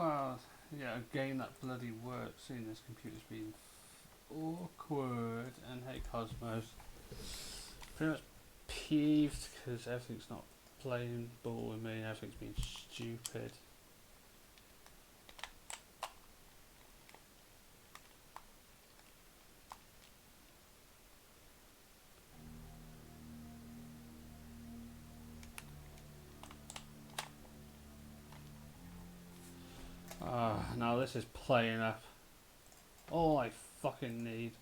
Well, yeah, a game that bloody works. Seeing this computer's being awkward. And hey, Cosmos. Pretty much peeved because everything's not playing ball with me. Everything's being stupid. Now this is playing up. All I fucking need.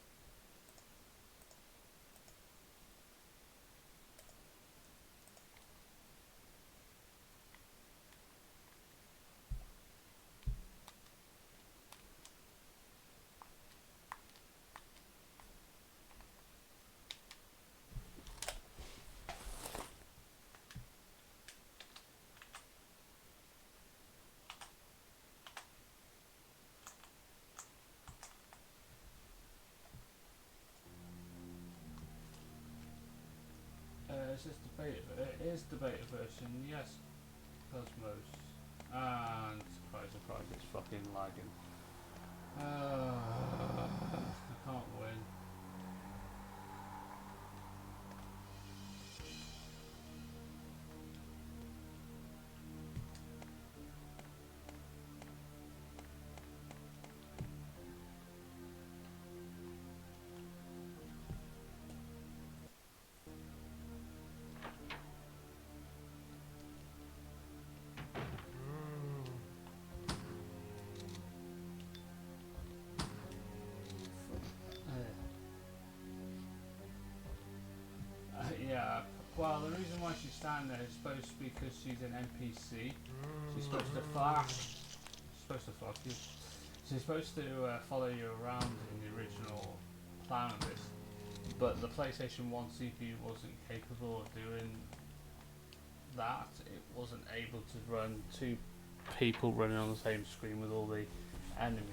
Is this the beta? It is the beta version, yes, Cosmos. And surprise, surprise, it's fucking lagging. I can't win. Yeah, well, the reason why she's standing there is supposed to be because she's an NPC. She's supposed to fuck. She's supposed to fuck you. She's supposed to follow you around in the original plan of this, but the PlayStation 1 CPU wasn't capable of doing that. It wasn't able to run two people running on the same screen with all the enemies.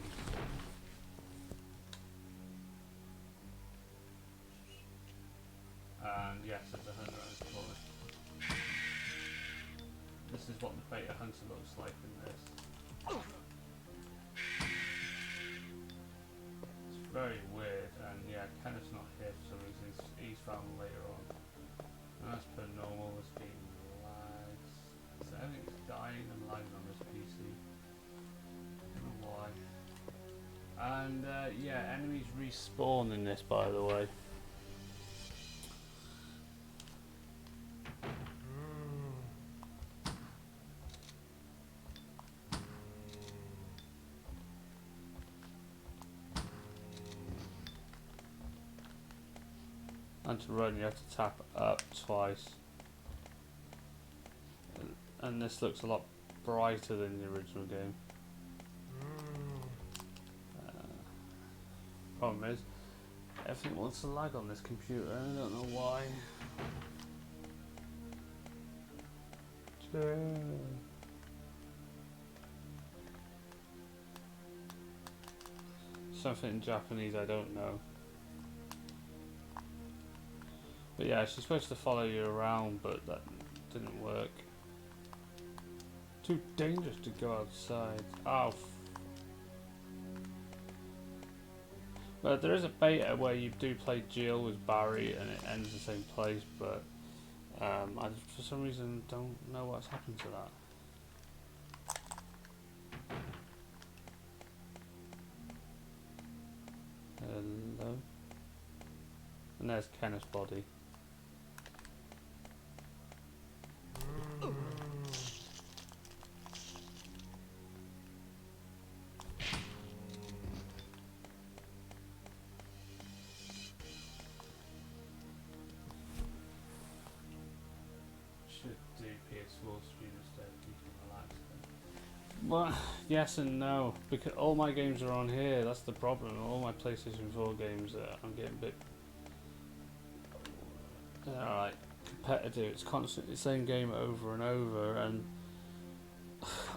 And yes, there's a hunter around the corner. This is what the beta hunter looks like in this. It's very weird, and yeah, Kenneth's not here for some reason. He's found later on. And as per normal, this game lags. So everything's dying and lagging on this PC. I don't know why. And yeah, enemies respawn in this, by the way. And to run, you have to tap up twice. And this looks a lot brighter than the original game. Problem is, everything wants to lag on this computer. I don't know why. Something in Japanese, I don't know. But yeah, she's supposed to follow you around, but that didn't work. Too dangerous to go outside. Oh. But there is a beta where you do play Jill with Barry and it ends the same place, but I for some reason don't know what's happened to that. Hello. And there's Kenneth's body. Should do PS4 stream instead, you can relax then. Well, yes and no, because all my games are on here, that's the problem. All my PlayStation 4 games, I'm getting a bit alright, competitive. It's constantly the same game over and over, and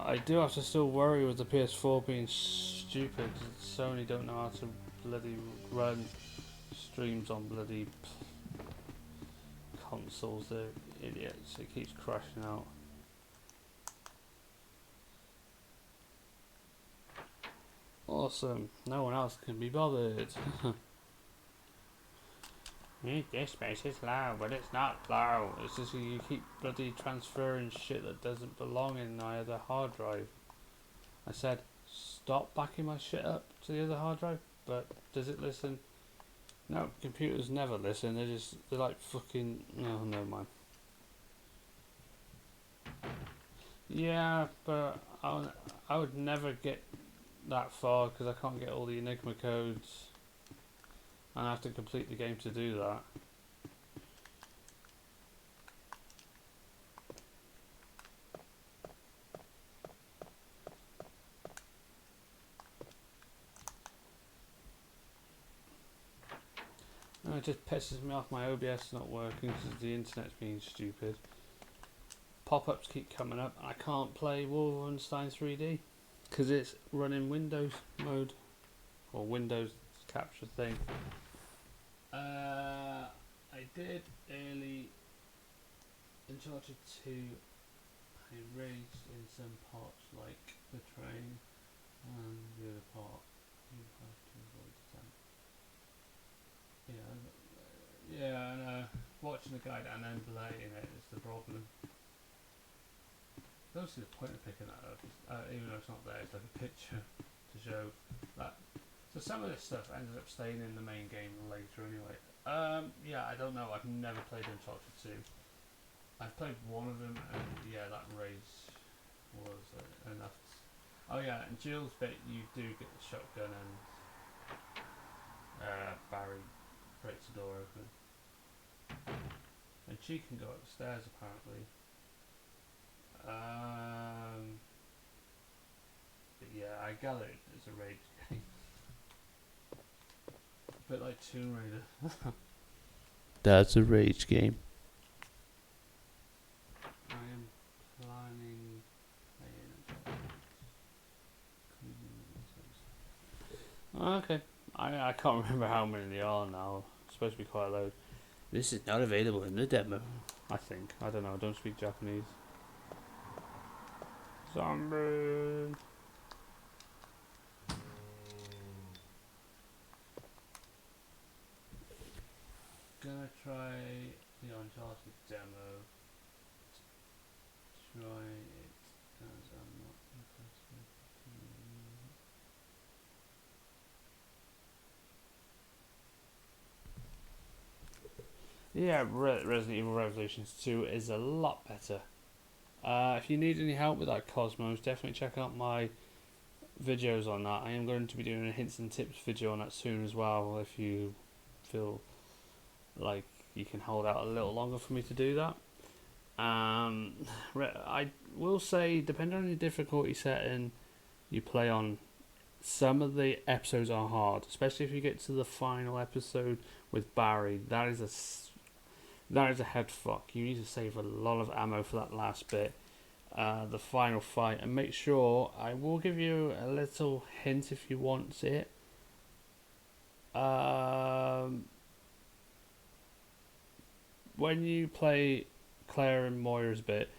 I do have to still worry with the PS4 being stupid because Sony don't know how to bloody run streams on bloody consoles. They're idiots. It keeps crashing out. Awesome. No one else can be bothered. This space is low, but it's not low. It's just you keep bloody transferring shit that doesn't belong in my other hard drive. I said, stop backing my shit up to the other hard drive, but does it listen? No, computers never listen. They're like fucking. No, never mind. Yeah, but I would never get that far because I can't get all the Enigma codes. And I have to complete the game to do that. And it just pisses me off my OBS not working because the internet's being stupid. Pop-ups keep coming up and I can't play Wolfenstein 3D because it's running Windows mode or Windows capture thing. I did early Uncharted 2. I raged in some parts like the train and the other part. You have to avoid the yeah, and watching the guide and then playing it is the problem. There's obviously the point of picking that up, even though it's not there. It's like a picture to show that. So some of this stuff ended up staying in the main game later anyway. Yeah, I don't know. I've never played Uncharted 2. I've played one of them, and yeah, that race was enough. Oh yeah, and Jill's bit, you do get the shotgun, and Barry breaks the door open, and she can go upstairs apparently. But yeah, I gather it's a rage game. A bit like Tomb Raider. That's a rage game. I am planning okay. I can't remember how many they are now. It's supposed to be quite a load. This is not available in the demo. I think. I don't know. I don't speak Japanese. Zombie. Gonna try the Uncharted demo. Try it as I'm not interested. Yeah, Resident Evil Revelations 2 is a lot better. If you need any help with that Cosmos, definitely check out my videos on that. I am going to be doing a hints and tips video on that soon as well, if you feel like you can hold out a little longer for me to do that. I will say, depending on your difficulty setting you play on, some of the episodes are hard, especially if you get to the final episode with Barry. That is a head fuck. You need to save a lot of ammo for that last bit, the final fight, and make sure, I will give you a little hint if you want it. When you play Claire and Moira's bit,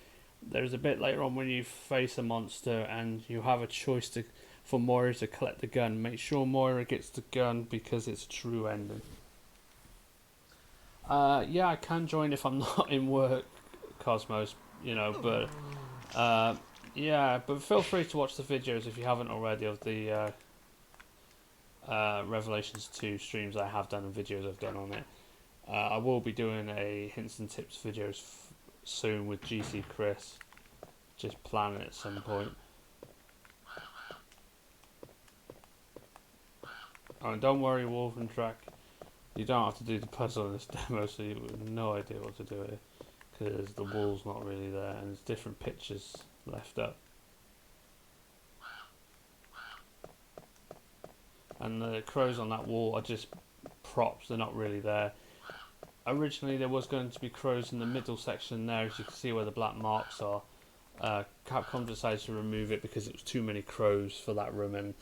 there's a bit later on when you face a monster and you have a choice for Moira to collect the gun. Make sure Moira gets the gun because it's a true ending. Yeah, I can join if I'm not in work, Cosmos, but yeah, but feel free to watch the videos if you haven't already of the Revelations 2 streams I have done and videos I've done on it. I will be doing a hints and tips videos soon with GC Chris. Just planning it at some point. Oh, and don't worry, Wolfentrack. You don't have to do the puzzle in this demo, so you have no idea what to do here. Because the wall's not really there, and there's different pictures left up. And the crows on that wall are just props, they're not really there. Originally there was going to be crows in the middle section there, as you can see where the black marks are. Capcom decided to remove it because it was too many crows for that room, and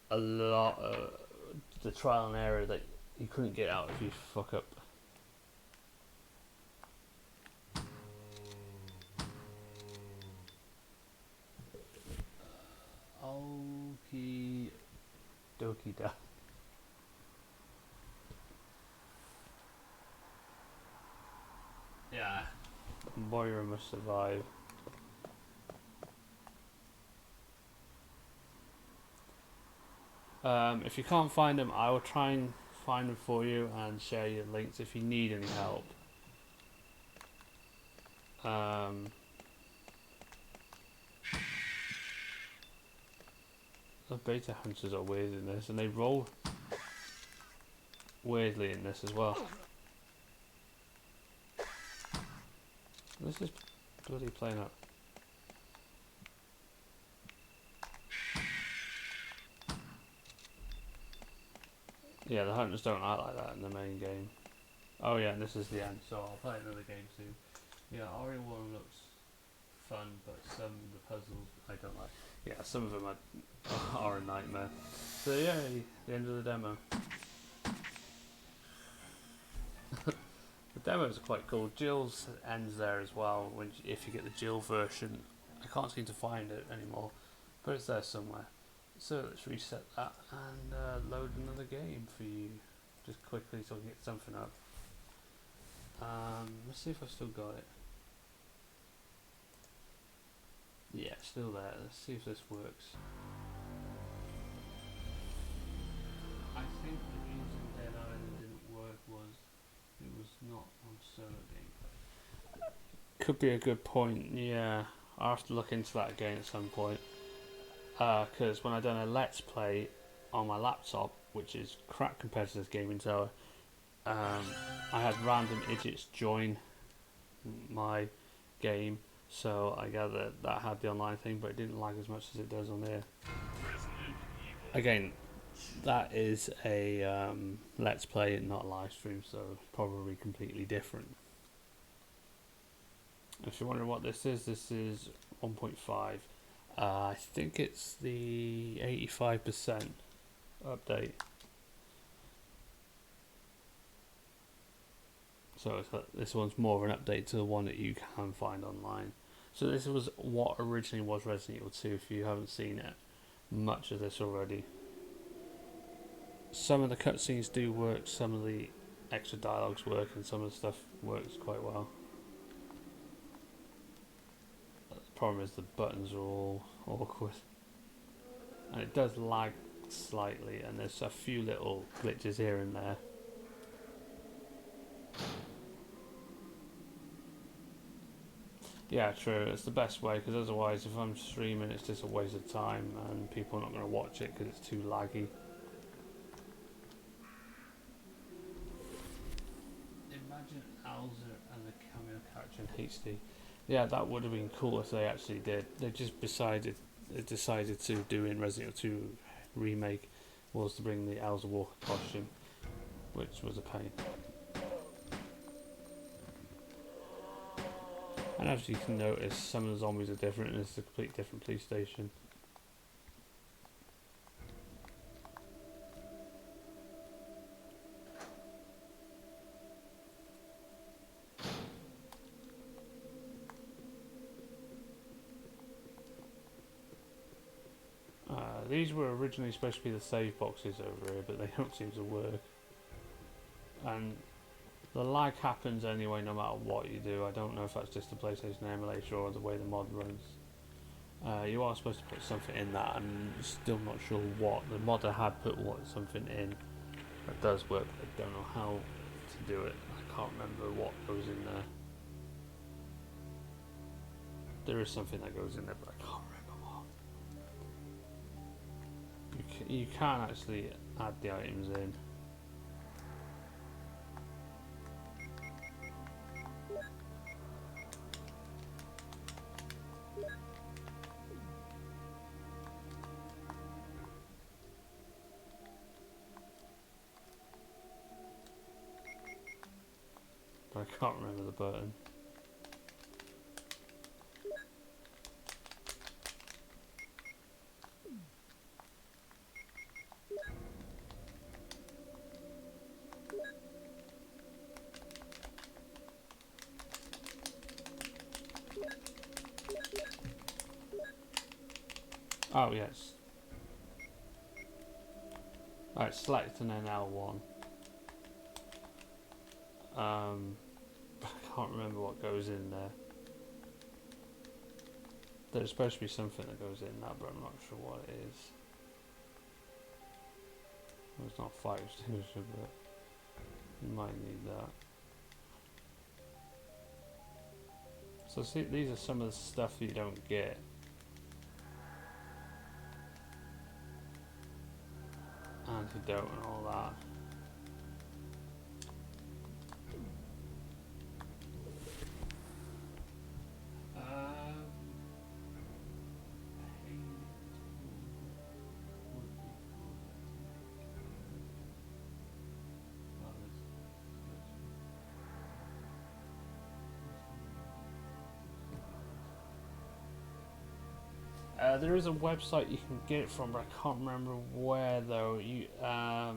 a lot of the trial and error that you couldn't get out if you fuck up. Okay. Doki da. Yeah. Moira must survive. If you can't find them, I will try and find them for you and share your links if you need any help. The beta hunters are weird in this, and they roll weirdly in this as well. This is bloody playing up. Yeah, the hunters don't act like that in the main game. Oh yeah, and this is the end, so I'll play another game soon. Yeah, RE1 looks fun, but some of the puzzles I don't like. Yeah, some of them are a nightmare. So yeah, the end of the demo. The demo is quite cool. Jill's ends there as well. If you get the Jill version, I can't seem to find it anymore, but it's there somewhere. So let's reset that and load another game for you, just quickly so I can get something up. Let's see if I still got it. Yeah, still there. Let's see if this works. I think the reason Dead Island didn't work was it was not on solo gameplay. Could be a good point, yeah. I'll have to look into that again at some point. Because when I done a Let's Play on my laptop, which is crap compared to this gaming tower, I had random idiots join my game, so I gather that had the online thing, but it didn't lag as much as it does on here. Again, that is a Let's Play, not a live stream, so probably completely different. If you're wondering what this is 1.5. I think it's the 85% update. So this one's more of an update to the one that you can find online. So this was what originally was Resident Evil 2, if you haven't seen it. Much of this already. Some of the cutscenes do work, some of the extra dialogues work, and some of the stuff works quite well. The problem is the buttons are all awkward. And it does lag slightly, and there's a few little glitches here and there. Yeah, true. It's the best way, because otherwise if I'm streaming it's just a waste of time and people are not going to watch it because it's too laggy. Imagine Alza and the cameo character in HD. Yeah, that would have been cool if they actually did. They just decided to do in Resident Evil 2 remake was to bring the Alza Walker costume, which was a pain. And as you can notice, some of the zombies are different, and it's a completely different police station. These were originally supposed to be the save boxes over here, but they don't seem to work. And the lag happens anyway no matter what you do. I don't know if that's just the PlayStation emulator or the way the mod runs. You are supposed to put something in that. I'm still not sure what. The modder had put something in that does work, but I don't know how to do it. I can't remember what goes in there. There is something that goes in there, but I can't remember what. You can actually add the items in. But I can't remember the button. Oh yes. Alright, select and then L1. I can't remember what goes in there. There's supposed to be something that goes in that, but I'm not sure what it is. Well, it's not fire extinguisher, but you might need that. So see, these are some of the stuff you don't get. Antidote and all that. There is a website you can get it from, but I can't remember where though. A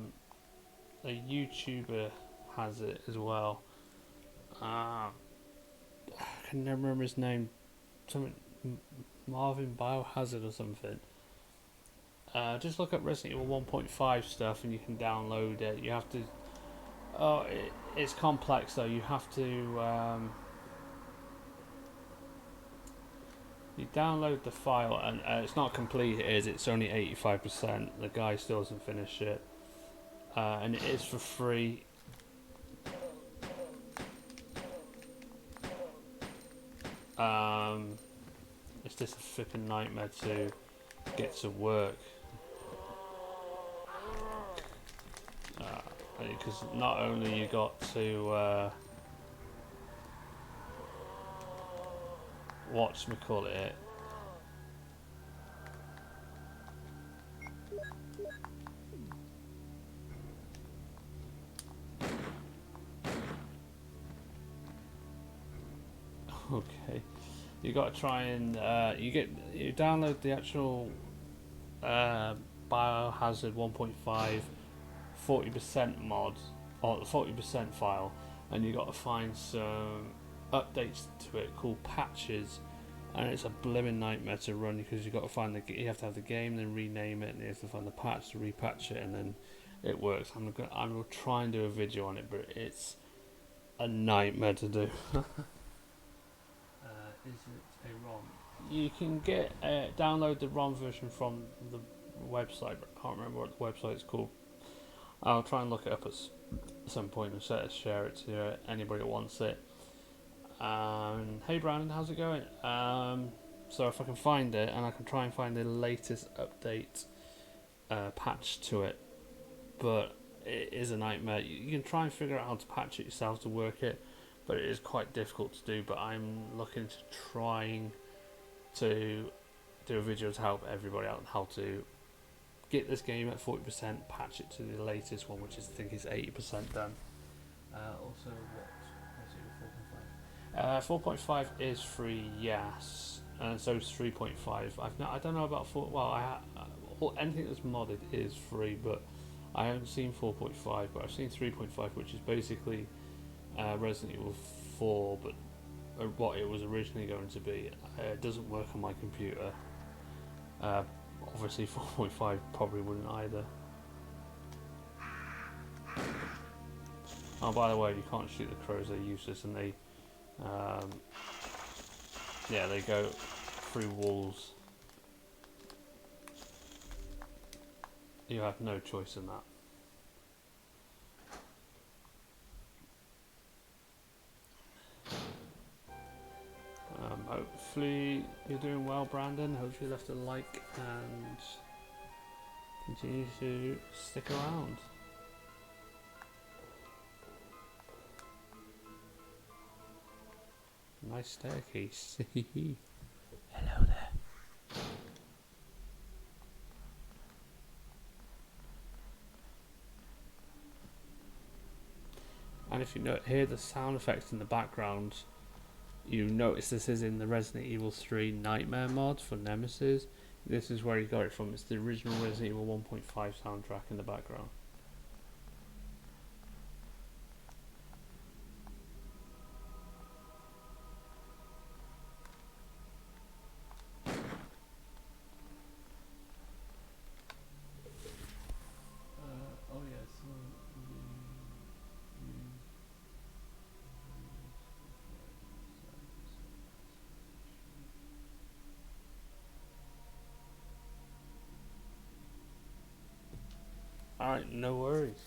YouTuber has it as well. I can never remember his name. Something Marvin Biohazard or something. Just look up Resident Evil 1.5 stuff and you can download it. You have to. Oh, it's complex though. You have to. You download the file and it's not complete. It's only 85%. The guy still hasn't finished it, and it is for free. It's just a flipping nightmare to get to work, because not only you got to whatchamacallit it. Okay, you got to try and you download the actual Biohazard 1.5 40% mod or the 40% file, and you got to find some updates to it called patches, and it's a blimmin' nightmare to run because you got to find you have to have the game, then rename it, and you have to find the patch to repatch it, and then it works. I'm gonna try and do a video on it, but it's a nightmare to do. Is it a ROM? You can get download the ROM version from the website, but I can't remember what the website is called. I'll try and look it up at some point and share it to anybody that wants it. Hey Brandon, how's it going? So if I can find it, and I can try and find the latest update patch to it, but it is a nightmare. You can try and figure out how to patch it yourself to work it, but it is quite difficult to do. But I'm looking to trying to do a video to help everybody out on how to get this game at 40%, patch it to the latest one, which I think is 80% done. Also, what? 4.5 is free, yes, and so is 3.5. I don't know about 4. Well, anything that's modded is free, but I haven't seen 4.5. But I've seen 3.5, which is basically Resident Evil 4, but what it was originally going to be. It doesn't work on my computer. Obviously 4.5 probably wouldn't either. Oh, by the way, you can't shoot the crows, they're useless, and they they go through walls. You have no choice in that. Hopefully you're doing well, Brandon. Hopefully you left a like and continue to stick around. Nice staircase. Hello there. And if you hear the sound effects in the background, you notice this is in the Resident Evil 3 Nightmare mod for Nemesis. This is where he got it from. It's the original Resident Evil 1.5 soundtrack in the background. Alright, no worries.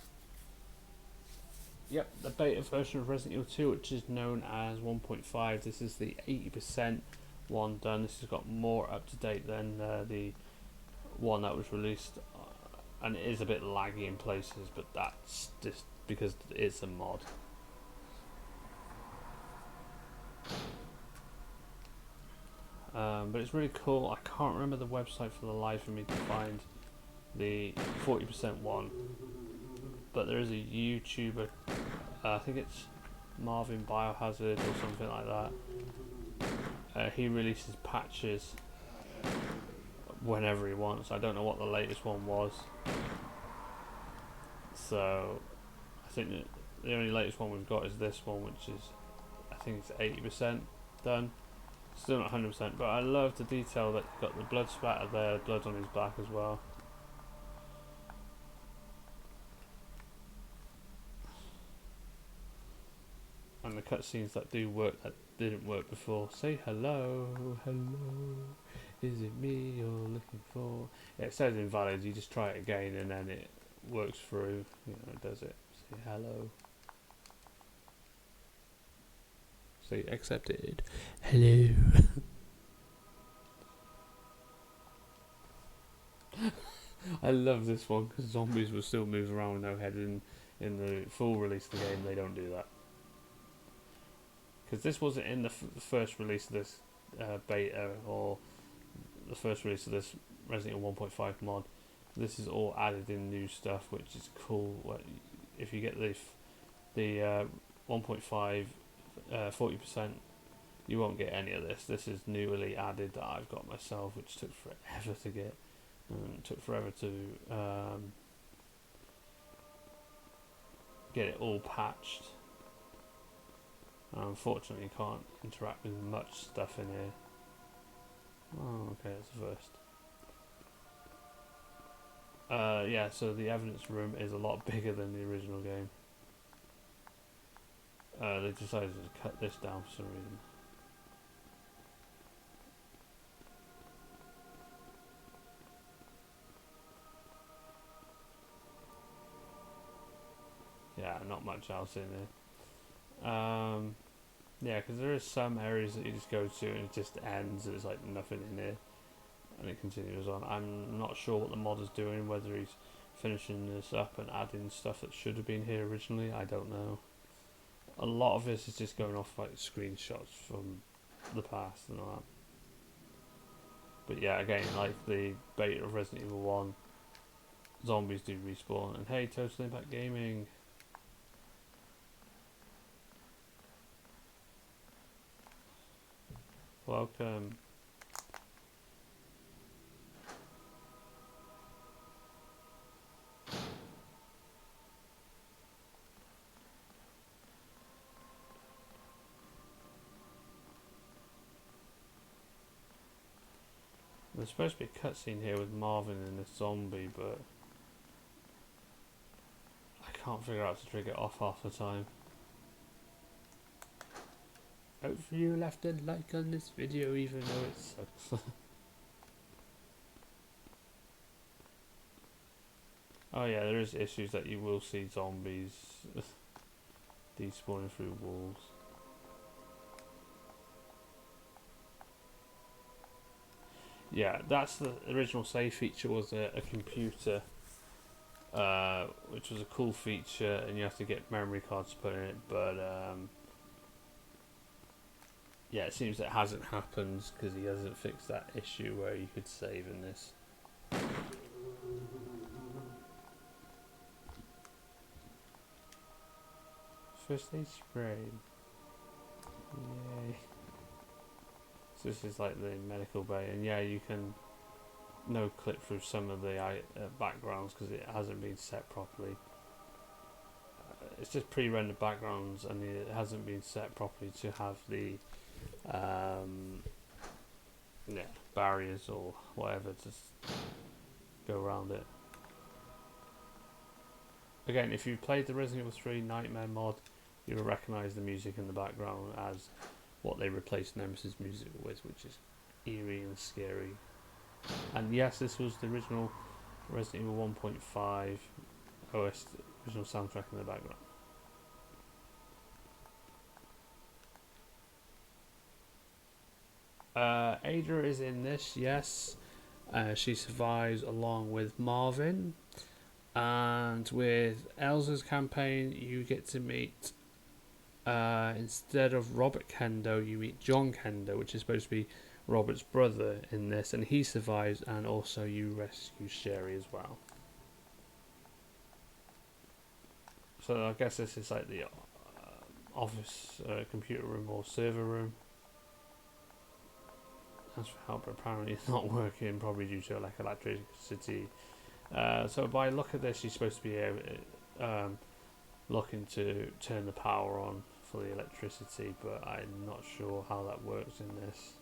Yep, the beta version of Resident Evil 2, which is known as 1.5. This is the 80% one done. This has got more up to date than the one that was released, and it is a bit laggy in places, but that's just because it's a mod. But it's really cool. I can't remember the website for the life of me to find the 40% one, but there is a YouTuber, I think it's Marvin Biohazard or something like that. He releases patches whenever he wants. I don't know what the latest one was, so I think that the only latest one we've got is this one, which is, I think it's 80% done. Still not 100%, but I love the detail that you've got the blood spatter there, blood on his back as well. And the cutscenes that do work that didn't work before. Say hello, hello, is it me you're looking for? Yeah, it says invalid, you just try it again and then it works through, you know, it does it. Say hello. Say accepted. Hello. I love this one because zombies will still move around with no head. In the full release of the game, they don't do that. Because this wasn't in the first release of this beta or the first release of this Resident Evil 1.5 mod. This is all added in new stuff, which is cool. If you get the 1.5 40%, you won't get any of this. This is newly added that I've got myself, which took forever to get. It took forever to get it all patched. Unfortunately, you can't interact with much stuff in here. Oh, okay, that's the first. Yeah, so the evidence room is a lot bigger than the original game. They decided to cut this down for some reason. Yeah, not much else in there. Yeah, because there is some areas that you just go to and it just ends. There's like nothing in there, and it continues on. I'm not sure what the mod is doing. Whether he's finishing this up and adding stuff that should have been here originally, I don't know. A lot of this is just going off like screenshots from the past and all that. But yeah, again, like the beta of Resident Evil 1, zombies do respawn. And hey, Total Impact Gaming. Welcome. There's supposed to be a cutscene here with Marvin and this zombie, but I can't figure out how to trigger it off half the time. Hopefully you left a like on this video even though it sucks. Oh yeah, there is issues that you will see zombies despawning through walls. Yeah, that's the original save feature, was a computer, which was a cool feature, and you have to get memory cards to put in it, but yeah, it seems it hasn't happened because he hasn't fixed that issue where you could save in this. First aid spray. Yay. So this is like the medical bay, and yeah, you can no clip through some of the backgrounds because it hasn't been set properly. It's just pre-rendered backgrounds, and it hasn't been set properly to have the yeah, barriers or whatever to go around it. Again, if you played the Resident Evil 3 Nightmare mod, you'll recognise the music in the background as what they replaced Nemesis music with, which is eerie and scary. And yes, this was the original Resident Evil 1.5 OS original soundtrack in the background. Ada is in this, yes. She survives along with Marvin. And with Elsa's campaign, you get to meet, instead of Robert Kendo, you meet John Kendo, which is supposed to be Robert's brother in this, and he survives, and also you rescue Sherry as well. So I guess this is like the office, computer room or server room. As for help, apparently it's not working, probably due to lack of electricity. So by look at this, you're supposed to be looking to turn the power on for the electricity, but I'm not sure how that works in this.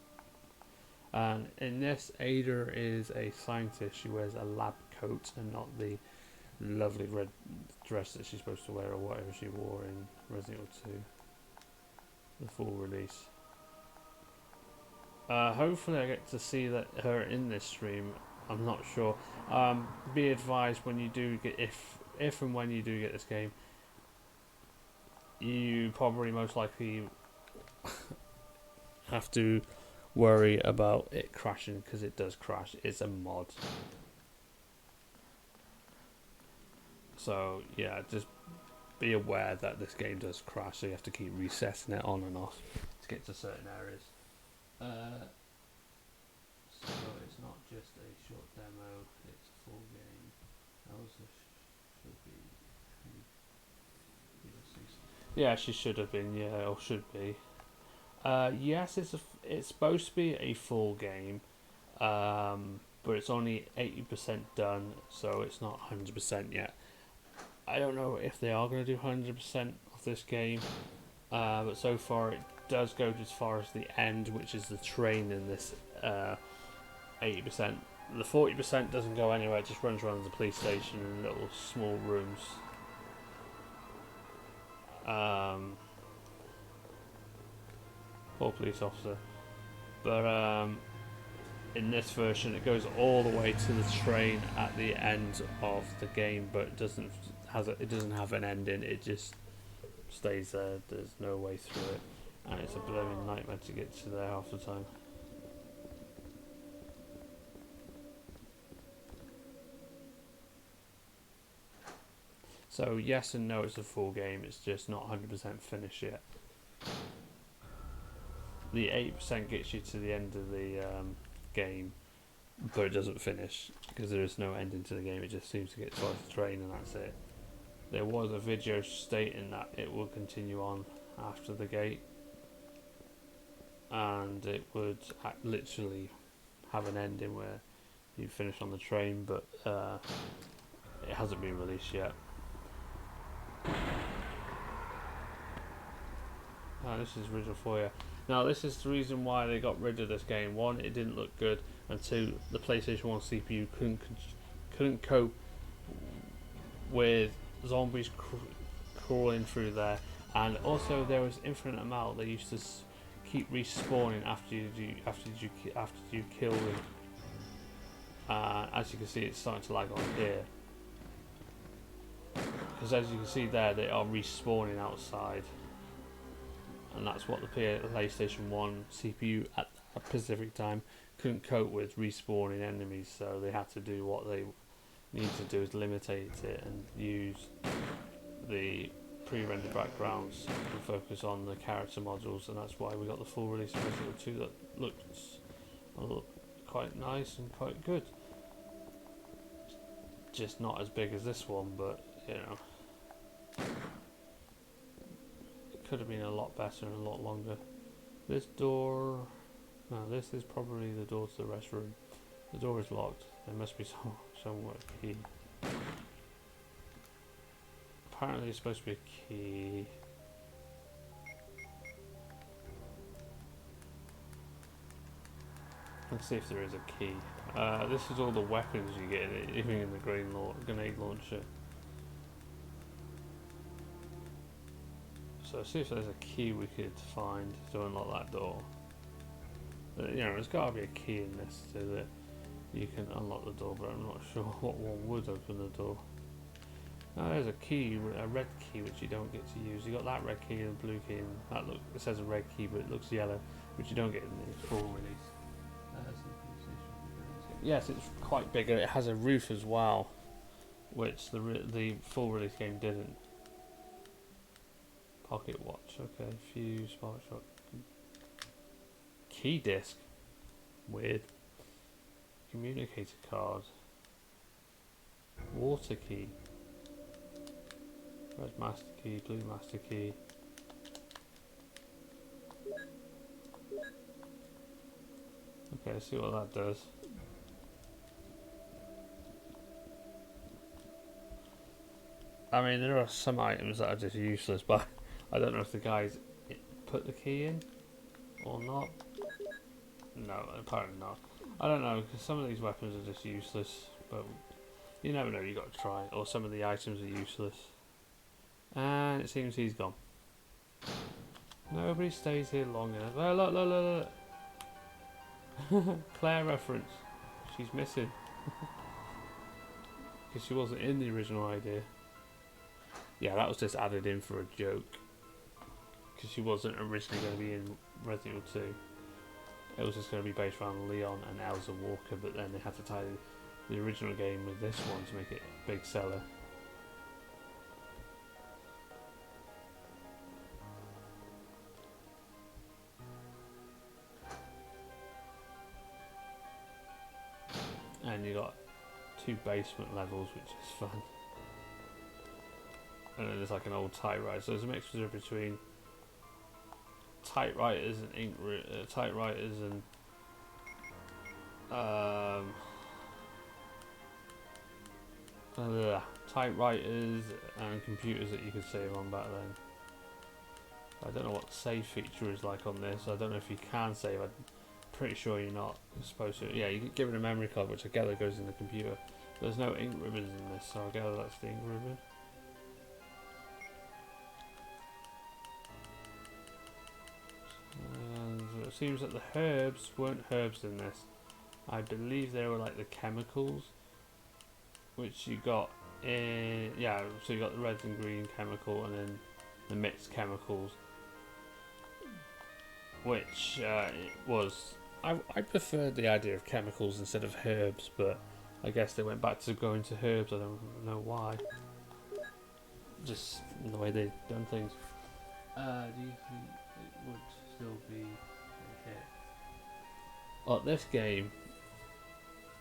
And in this, Ada is a scientist. She wears a lab coat and not the lovely red dress that she's supposed to wear, or whatever she wore in Resident Evil 2, the full release. Hopefully I get to see her in this stream. I'm not sure. Be advised, when you do get, if and when you do get this game, you probably most likely have to worry about it crashing, because it does crash. It's a mod. So yeah, just be aware that this game does crash, so you have to keep resetting it on and off to get to certain areas. So it's not just a short demo, it's a full game. Elsa should be. Yeah, she should have been. Yeah, or should be. Yes, it's supposed to be a full game, but it's only 80% done, so it's not 100% yet. I don't know if they are going to do 100% of this game, but so far it does go as far as the end, which is the train in this 80%. The 40% doesn't go anywhere, it just runs around the police station in little small rooms. Poor police officer. But in this version it goes all the way to the train at the end of the game, but it doesn't have an ending, it just stays there. There's no way through it, and it's a blooming nightmare to get to there half the time. So yes and no, it's a full game, it's just not 100% finished yet. The 8% gets you to the end of the game, but it doesn't finish, because there is no ending to the game. It just seems to get towards the train and that's it. There was a video stating that it will continue on after the gate, and it would literally have an ending where you finish on the train, but it hasn't been released yet. This is original for you. Now this is the reason why they got rid of this game. One, it didn't look good, and two, the PlayStation 1 CPU couldn't cope with zombies crawling through there, and also there was infinite amount. They used to keep respawning after you kill them. As you can see, it's starting to lag on here, because as you can see there, they are respawning outside. And that's what the PlayStation 1 CPU at a specific time couldn't cope with, respawning enemies, so they had to do what they need to do, is limitate it and use the pre-rendered backgrounds and focus on the character modules, and that's why we got the full release of Resident Evil 2 that looks quite nice and quite good. Just not as big as this one, but you know, could have been a lot better and a lot longer. This door, no, this is probably the door to the restroom. The door is locked. There must be somewhere key. Apparently it's supposed to be a key. Let's see if there is a key. This is all the weapons you get, even in the grenade launcher. So see if there's a key we could find to unlock that door. You know, there's got to be a key in this so that you can unlock the door, but I'm not sure what one would open the door. Oh, there's a key, a red key, which you don't get to use. You got that red key and a blue key, and that look. It says a red key, but it looks yellow, which you don't get in the full release. Yes, it's quite bigger. It has a roof as well, which the full release game didn't. Pocket watch, okay. Fuse, spark shot. Key disc, weird. Communicator card. Water key. Red master key, blue master key. Okay, let's see what that does. I mean, there are some items that are just useless, but I don't know if the guys put the key in or not. No, apparently not. I don't know, because some of these weapons are just useless, but you never know, you got to try. Or some of the items are useless. And it seems he's gone. Nobody stays here long enough. Oh, look, look, look, look. Claire reference. She's missing. Because she wasn't in the original idea. Yeah, that was just added in for a joke. Because she wasn't originally going to be in Resident Evil 2. It was just going to be based around Leon and Elsa Walker, but then they had to tie the original game with this one to make it a big seller. And you got 2 basement levels, which is fun. And then there's like an old typewriter, so there's a mixture between typewriters and typewriters and typewriters and computers that you could save on back then. I don't know what the save feature is like on this. I don't know if you can save. I'm pretty sure you're not supposed to. Yeah, you get given a memory card, which I gather goes in the computer. There's no ink ribbons in this, so I gather that's the ink ribbon. And it seems that the herbs weren't herbs in this. I believe they were like the chemicals, which you got in. Yeah, so you got the red and green chemical, and then the mixed chemicals, which it was. I preferred the idea of chemicals instead of herbs, but I guess they went back to going to herbs. I don't know why. Just the way they've done things. Do you think it would still be a hit? Oh, this game.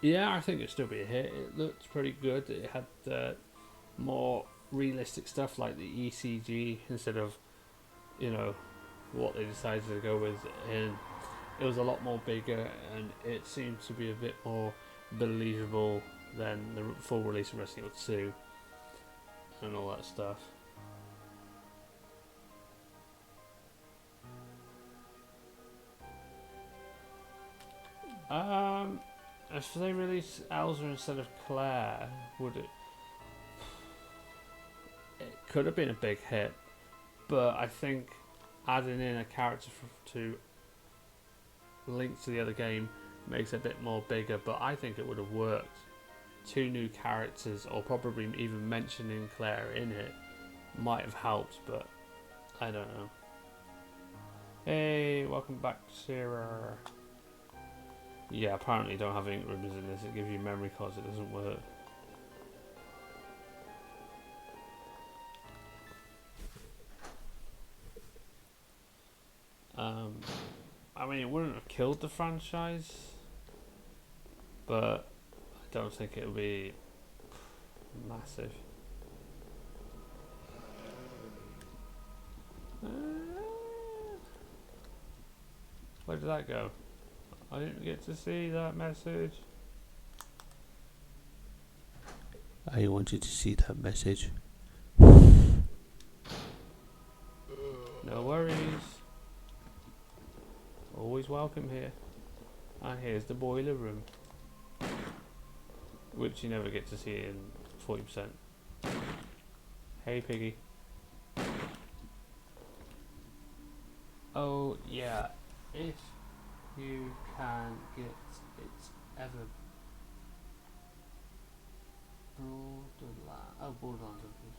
Yeah, I think it'd still be a hit. It looked pretty good. It had more realistic stuff like the ECG instead of, you know, what they decided to go with, and it was a lot more bigger, and it seemed to be a bit more believable than the full release of Resident Evil 2 and all that stuff. If they release Elsa instead of Claire, would it? It could have been a big hit, but I think adding in a character to link to the other game makes it a bit more bigger. But I think it would have worked. 2 new characters, or probably even mentioning Claire in it, might have helped, but I don't know. Hey, welcome back, Sarah. Yeah, apparently you don't have ink ribbons in this. It gives you memory cards. It doesn't work. I mean, it wouldn't have killed the franchise, but I don't think it'll be massive. Where did that go? I didn't get to see that message. I wanted to see that message. No worries. Always welcome here. And here's the boiler room, which you never get to see in 40%. Hey, Piggy. Oh, yeah. If you can get it ever Borderlands. Oh, Borderlands. Okay.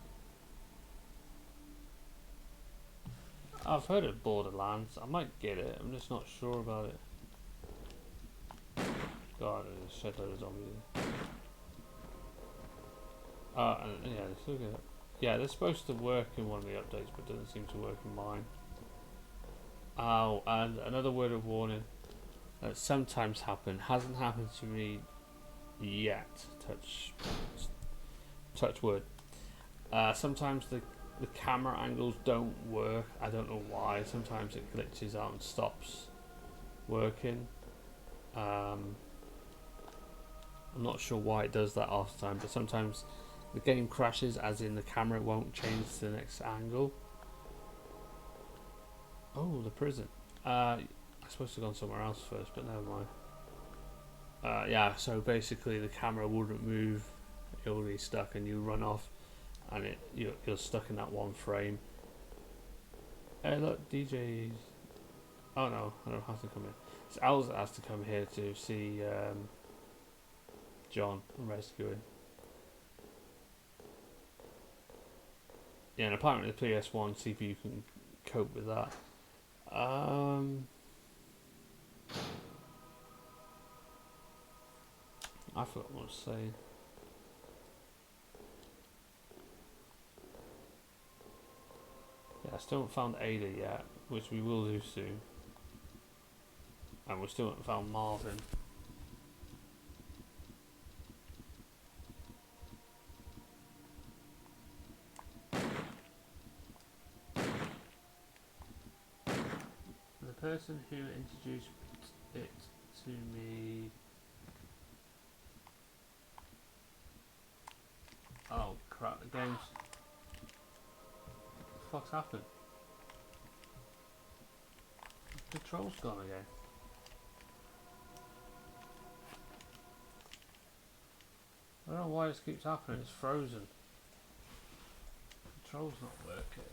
I've heard of Borderlands. I might get it. I'm just not sure about it. God, there's a shitload of zombies. And yeah, let's look at it. Yeah, they're supposed to work in one of the updates, but doesn't seem to work in mine. Oh, and another word of warning. That sometimes happen. Hasn't happened to me yet. Touch wood. Sometimes the camera angles don't work. I don't know why. Sometimes it glitches out and stops working. I'm not sure why it does that half the time, but sometimes the game crashes, as in the camera won't change to the next angle. Oh, the prison. I'm supposed to have gone somewhere else first, but never mind. Yeah, so basically the camera wouldn't move. You'll be stuck, and you run off, and you're stuck in that one frame. Hey, look, DJ's. Oh no, I don't have to come in. It's Alice that has to come here to see John and rescue him. Yeah, and apparently the PS1 CPU can cope with that. I forgot what I was saying. Yeah, I still haven't found Ada yet, which we will do soon. And we still haven't found Marvin. The person who introduced it to me. Oh crap! The game's. What the fuck's happened? The control's gone again. I don't know why this keeps happening. It's frozen. Control's not working.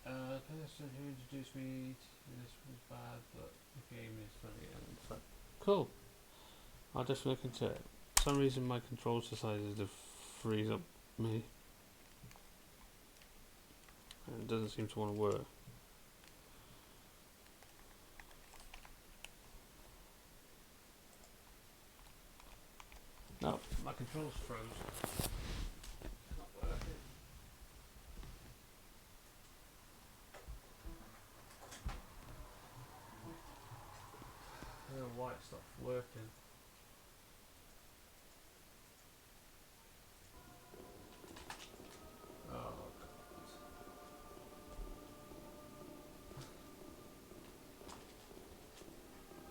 The person who introduced me to this was bad, but the game is funny and fun. Cool. I'll just look into it. For some reason my controls decided to freeze up me. And it doesn't seem to want to work. No, my controls froze. It's not working. I don't know why it stopped working. Oh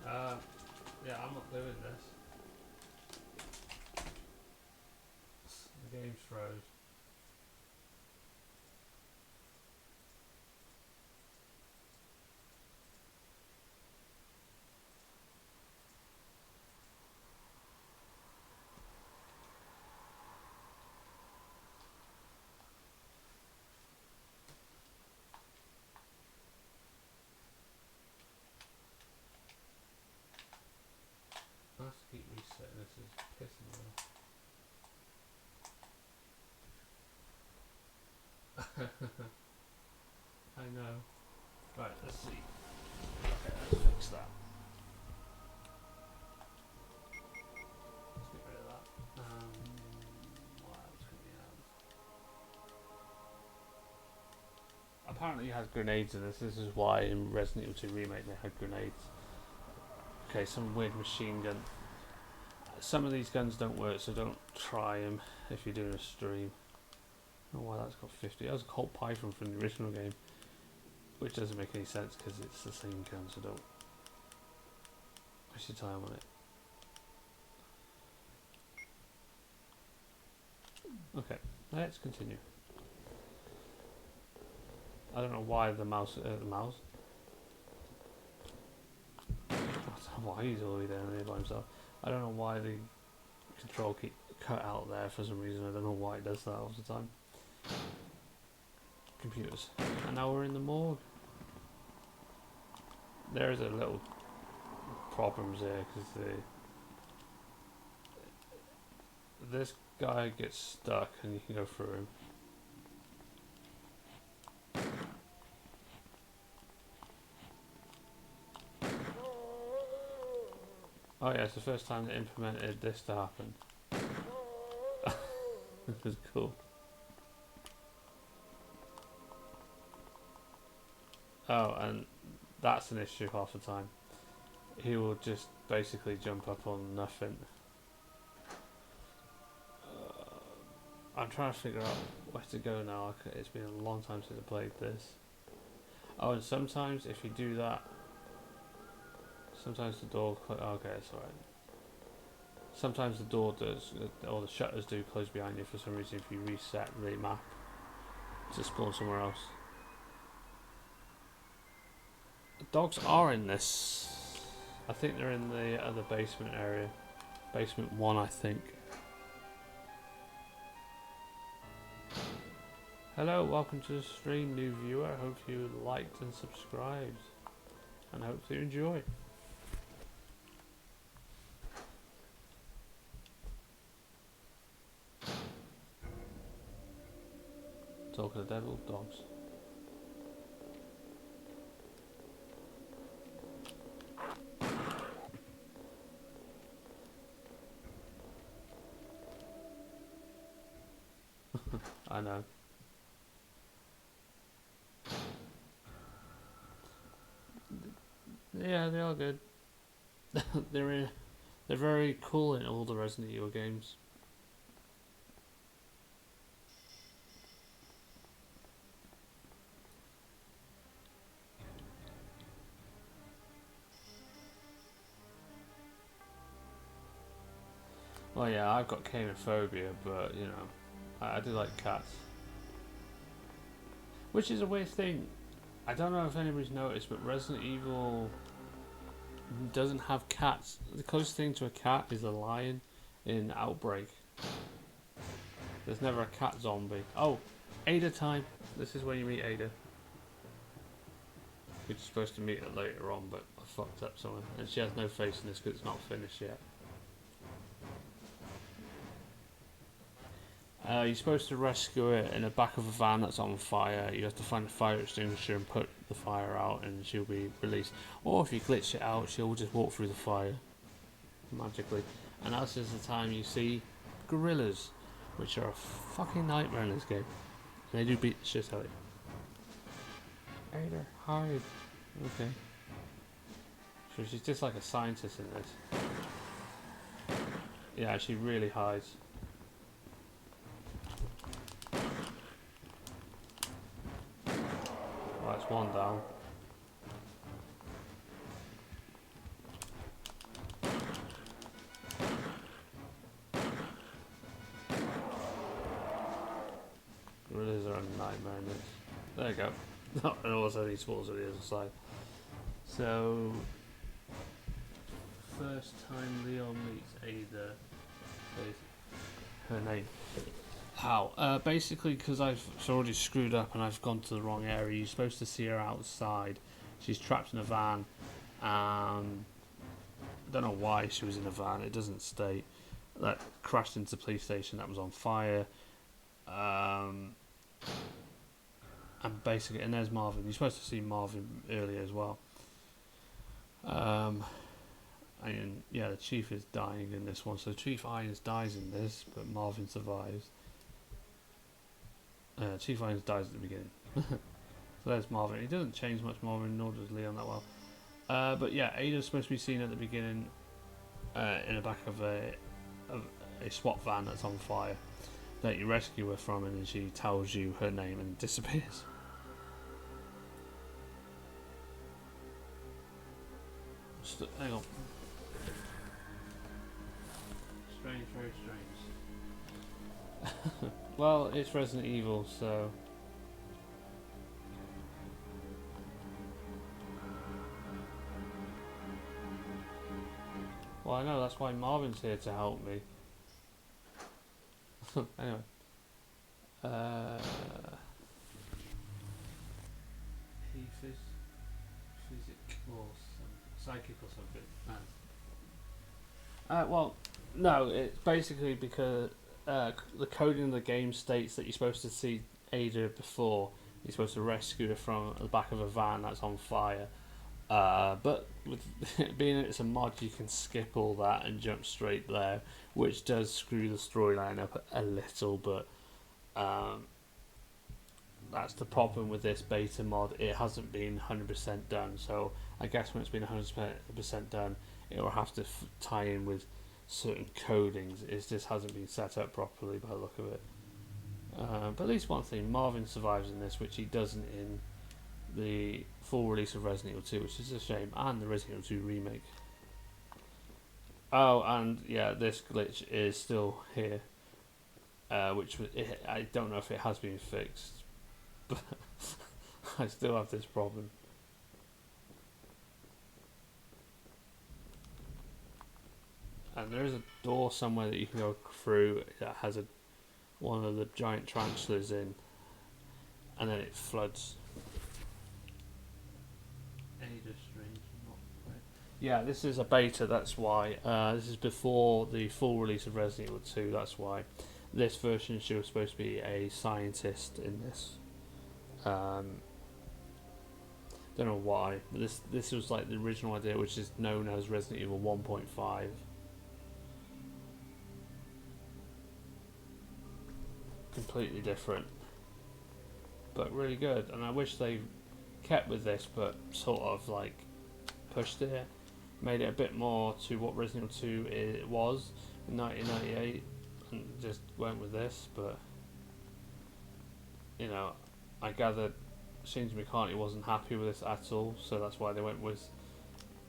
god. Yeah, I'm not doing this. The game's froze. I have to keep resetting. This is pissing me off. I know. Right, let's see. Okay, let's fix that. Let's get rid of that. What else can we have? Apparently it has grenades in this. This is why in Resident Evil 2 Remake they had grenades. Okay, some weird machine gun. Some of these guns don't work, so don't try them if you're doing a stream. I don't know why that's got 50. That was a Colt Python from the original game, which doesn't make any sense because it's the same gun, so don't waste your time on it. Okay, let's continue. I don't know why the mouse. I don't know why he's all the way down there by himself. I don't know why the control keep cut out there for some reason. I don't know why it does that all the time. Computers. And now we're in the morgue. There's a little problems there because this guy gets stuck and you can go through him. Oh yeah, it's the first time they implemented this to happen. It was cool. Oh, and that's an issue half the time. He will just basically jump up on nothing. I'm trying to figure out where to go now. It's been a long time since I played this. Oh, and sometimes if you do that, sometimes the door. Okay, it's alright. Sometimes the door does, or the shutters do close behind you for some reason if you reset the map to spawn somewhere else. The dogs are in this. I think they're in the other basement area. Basement 1, I think. Hello, welcome to the stream, new viewer. I hope you liked and subscribed. And I hope you enjoy. Talk of the devil, dogs. I know. Yeah, they are good. They're very cool in all the Resident Evil games. Well, yeah, I've got camophobia, but you know, I do like cats. Which is a weird thing. I don't know if anybody's noticed, but Resident Evil doesn't have cats. The closest thing to a cat is a lion in Outbreak. There's never a cat zombie. Oh, Ada time. This is when you meet Ada. You're supposed to meet her later on, but I fucked up somewhere. And she has no face in this because it's not finished yet. You're supposed to rescue it in the back of a van that's on fire. You have to find a fire extinguisher and put the fire out and she'll be released. Or if you glitch it out, she'll just walk through the fire magically. And that's just the time you see gorillas, which are a fucking nightmare in this game. And they do beat the shit out of you. Ada, hide. Okay. So she's just like a scientist in this. Yeah, she really hides. Right, it's one down. Gorillas are a nightmare in this. There you go. And also he spawns on the other side. So, first time Leon meets Ada, her name. How? Basically, because I've already screwed up and I've gone to the wrong area. You're supposed to see her outside. She's trapped in a van. I don't know why she was in a van. It doesn't state. That crashed into the police station that was on fire. And basically, and there's Marvin. You're supposed to see Marvin earlier as well. And yeah, the Chief is dying in this one. So Chief Irons dies in this, but Marvin survives. Chief Irons dies at the beginning. So there's Marvin. He doesn't change much, Marvin, nor does Leon that well. But yeah, Ada's supposed to be seen at the beginning in the back of a SWAT van that's on fire that you rescue her from, and then she tells you her name and disappears. Hang on. Strange, very strange. Well, it's Resident Evil, so... Well, I know, that's why Marvin's here to help me. Anyway. Physic or psychic or something. Well, no, it's basically because the coding of the game states that you're supposed to see Ada before. You're supposed to rescue her from the back of a van that's on fire. But with being it's a mod, you can skip all that and jump straight there, which does screw the storyline up a little. But that's the problem with this beta mod. It hasn't been 100% done, so I guess when it's been 100% done, it will have to tie in with certain codings. It just hasn't been set up properly by the look of it. But at least one thing, Marvin survives in this, which he doesn't in the full release of Resident Evil 2, which is a shame, and the Resident Evil 2 remake. Oh, and yeah, this glitch is still here, which I don't know if it has been fixed, but I still have this problem. And there is a door somewhere that you can go through that has one of the giant tarantulas in, and then it floods. Yeah, this is a beta, that's why. This is before the full release of Resident Evil 2, that's why. This version, she was supposed to be a scientist in this. Don't know why, but this was like the original idea, which is known as Resident Evil 1.5. Completely different, but really good, and I wish they kept with this, but sort of like pushed it, made it a bit more to what Resident Evil 2 it was in 1998, and just went with this. But you know, I gathered Shinji Mikami wasn't happy with this at all, so that's why they went with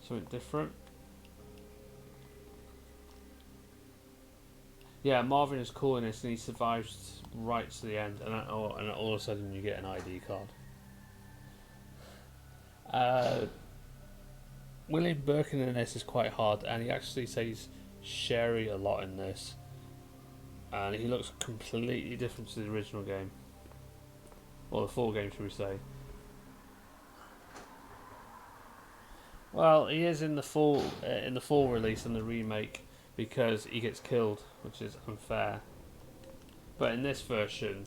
something different. Yeah, Marvin is cool in this, and he survives right to the end, and all of a sudden you get an ID card. William Birkin in this is quite hard, and he actually says Sherry a lot in this, and he looks completely different to the original game, or the full game, should we say. Well, he is in the full release and the remake, because he gets killed, which is unfair. But in this version,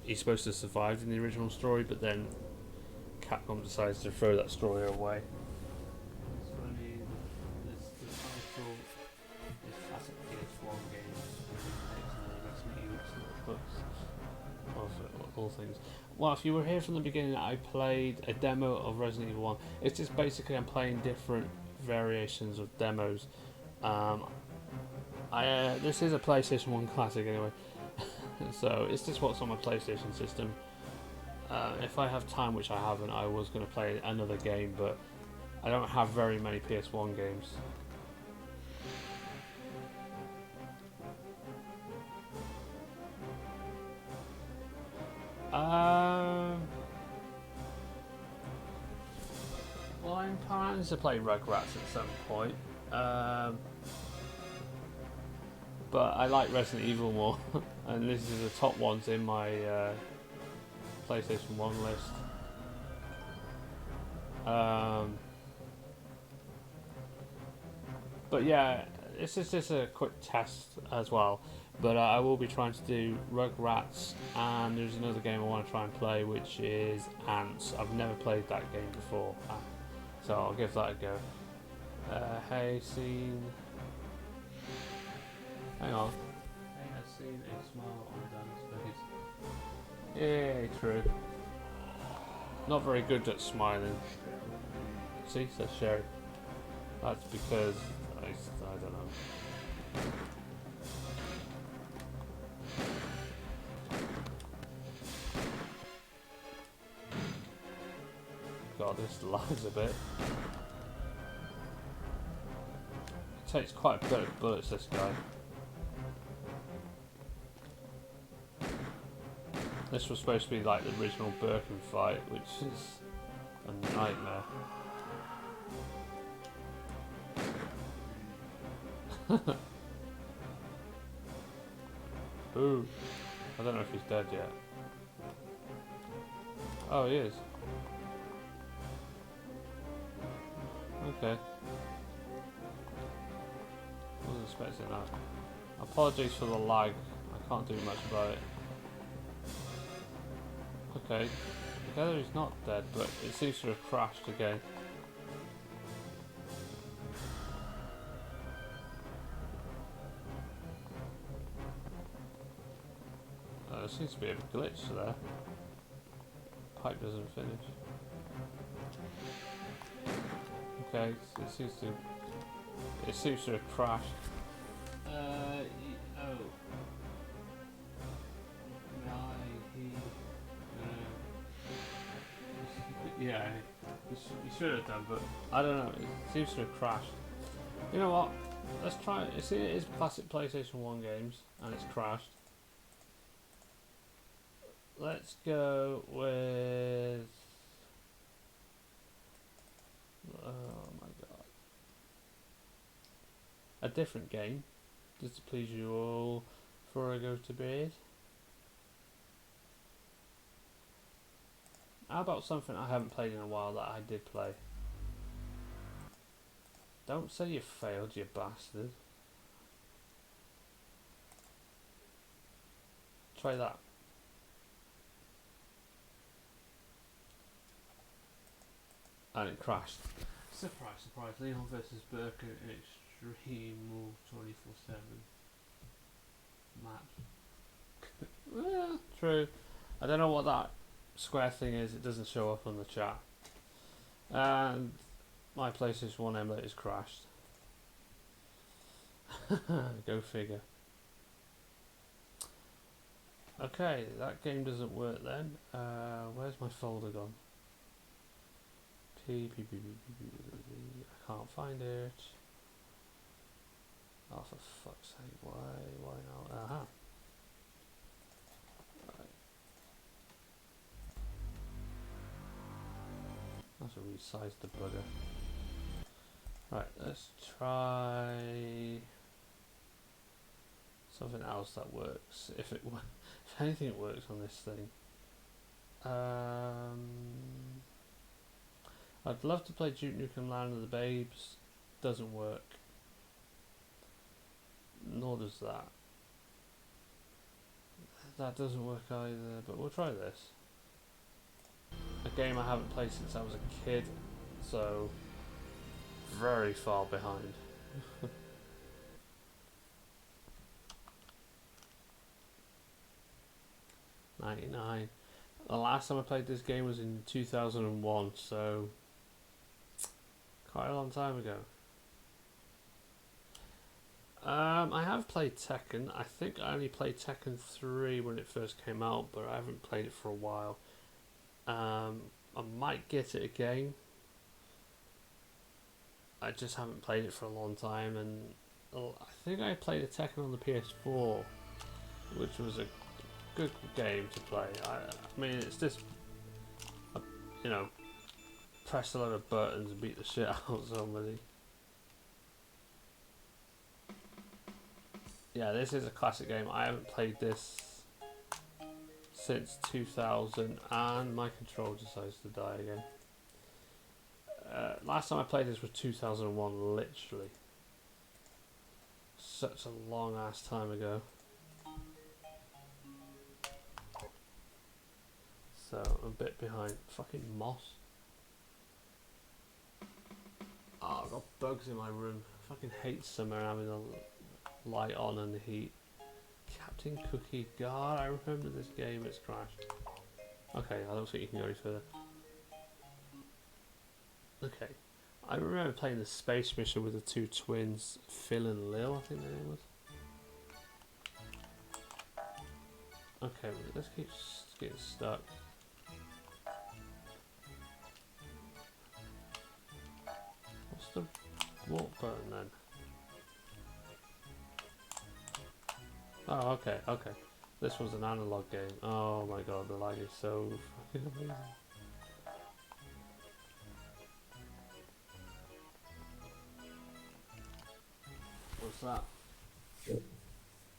he's supposed to survive in the original story, but then Capcom decides to throw that story away. It's going to be the title is Classic PS1 games, Of all things. Well, if you were here from the beginning, I played a demo of Resident Evil 1. It's just basically I'm playing different variations of demos. This is a PlayStation 1 classic anyway, so it's just what's on my PlayStation system. If I have time, which I haven't, I was going to play another game, but I don't have very many PS1 games. Well, I'm planning to play Rugrats at some point. But I like Resident Evil more, and this is the top ones in my PlayStation 1 list. But yeah, this is just a quick test as well. But I will be trying to do Rugrats, and there's another game I want to try and play, which is Ants. I've never played that game before, so I'll give that a go. Hey, scene. Hang on. Hey, I've seen a smile on Dan's face. Yay, true. Not very good at smiling. See, says Sherry. That's because I don't know. God, this lags a bit. It takes quite a bit of bullets, this guy. This was supposed to be like the original Birkin fight, which is a nightmare. Ooh. I don't know if he's dead yet. Oh, he is. Okay. Wasn't expecting that. Apologies for the lag. I can't do much about it. Okay. Together he's not dead, but it seems to have crashed again. there seems to be a glitch there. Pipe doesn't finish. Okay, it seems to have crashed. Oh. Yeah, you should have done, but I don't know. It seems to have crashed. You know what? Let's try it. See, it is classic PlayStation 1 games, and it's crashed. Let's go with. Oh my god. A different game, just to please you all before I go to bed. How about something I haven't played in a while that I did play? Don't say you failed, you bastard. Try that. And it crashed. Surprise, surprise. Leon versus Burke in Extreme Move 24/7 match. Well, true. I don't know what that square thing is. It doesn't show up on the chat. And my PlayStation 1 emulator's crashed. Go figure. Okay, that game doesn't work then. Where's my folder gone? I can't find it. Oh, for fuck's sake! Why not? Aha. Right. I have to resize the bugger. Right, let's try something else that works. If anything works on this thing. I'd love to play Duke Nukem Land of the Babes. Doesn't work. Nor does that. That doesn't work either, but we'll try this. A game I haven't played since I was a kid, so very far behind. 99. The last time I played this game was in 2001, so quite a long time ago. I have played Tekken. I think I only played Tekken 3 when it first came out, but I haven't played it for a while. I might get it again. I just haven't played it for a long time, and I think I played a Tekken on the PS4, which was a good game to play. I mean, it's just, you know, press a lot of buttons and beat the shit out of somebody. Yeah, this is a classic game. I haven't played this since 2000, and my controller decides to die again. Last time I played this was 2001, literally. Such a long ass time ago. So, I'm a bit behind. Fucking moss. Oh, I've got bugs in my room. I fucking hate summer having the light on and the heat. Captain Cookie. God, I remember this game. It's crashed. Okay, I don't think you can go any further. Okay. I remember playing the space mission with the two twins, Phil and Lil, I think their name was. Okay, let's keep getting stuck. What's the walk button then? Oh, okay, okay. This was an analog game. Oh my god, the lag is so fucking amazing. What's that?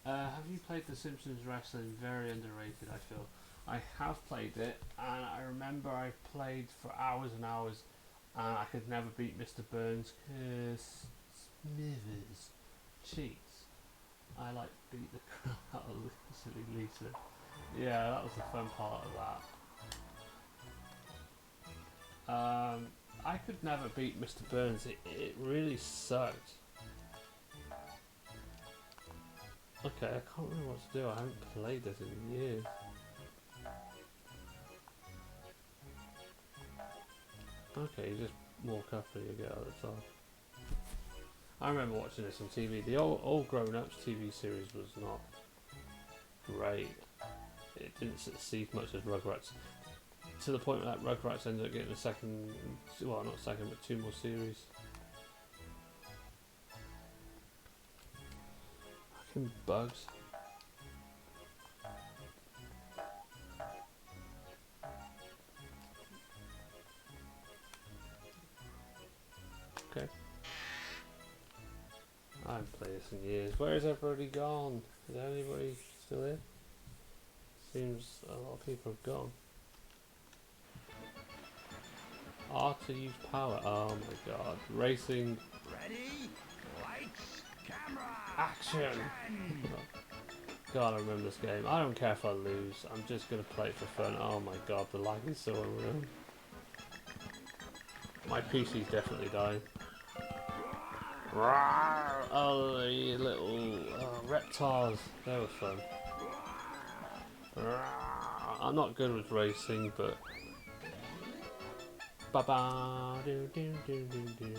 Have you played The Simpsons Wrestling? Very underrated, I feel. I have played it, and I remember I played for hours and hours, and I could never beat Mr. Burns because Smithers cheats. I like beat the crap out of silly Lisa. Yeah, that was the fun part of that. I could never beat Mr. Burns. It really sucked. Okay, I can't remember what to do. I haven't played this in years. Okay, you just walk up and you get out the top. I remember watching this on TV. The old Grown Ups TV series was not great. It didn't succeed much as Rugrats. To the point that Rugrats ended up getting a second, well, not second, but 2 more series. Fucking bugs. Okay. I haven't played this in years. Where has everybody gone? Is anybody still here? Seems a lot of people have gone. R to use power. Oh my god. Racing. Ready? Lights, camera, Action! God, I remember this game. I don't care if I lose. I'm just going to play it for fun. Oh my god, the lag is so unreal. My PC's definitely dying. Oh, the little reptiles. They were fun. I'm not good with racing, but... Ba-ba, do do do do do.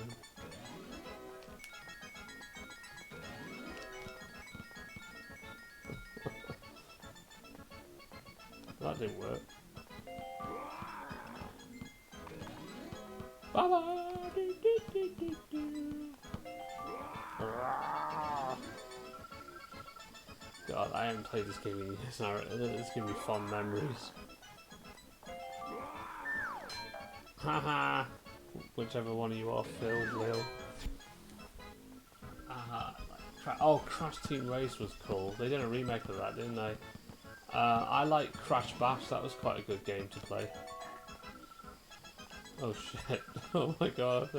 That didn't work. Ba-ba, do do do do do. God, I haven't played this game in years now. It's giving me fond memories. Haha. Whichever one of you are, Phil, Lil. Oh, Crash Team Race was cool. They did a remake of that, didn't they? I like Crash Bash. That was quite a good game to play. Oh shit. Oh my god.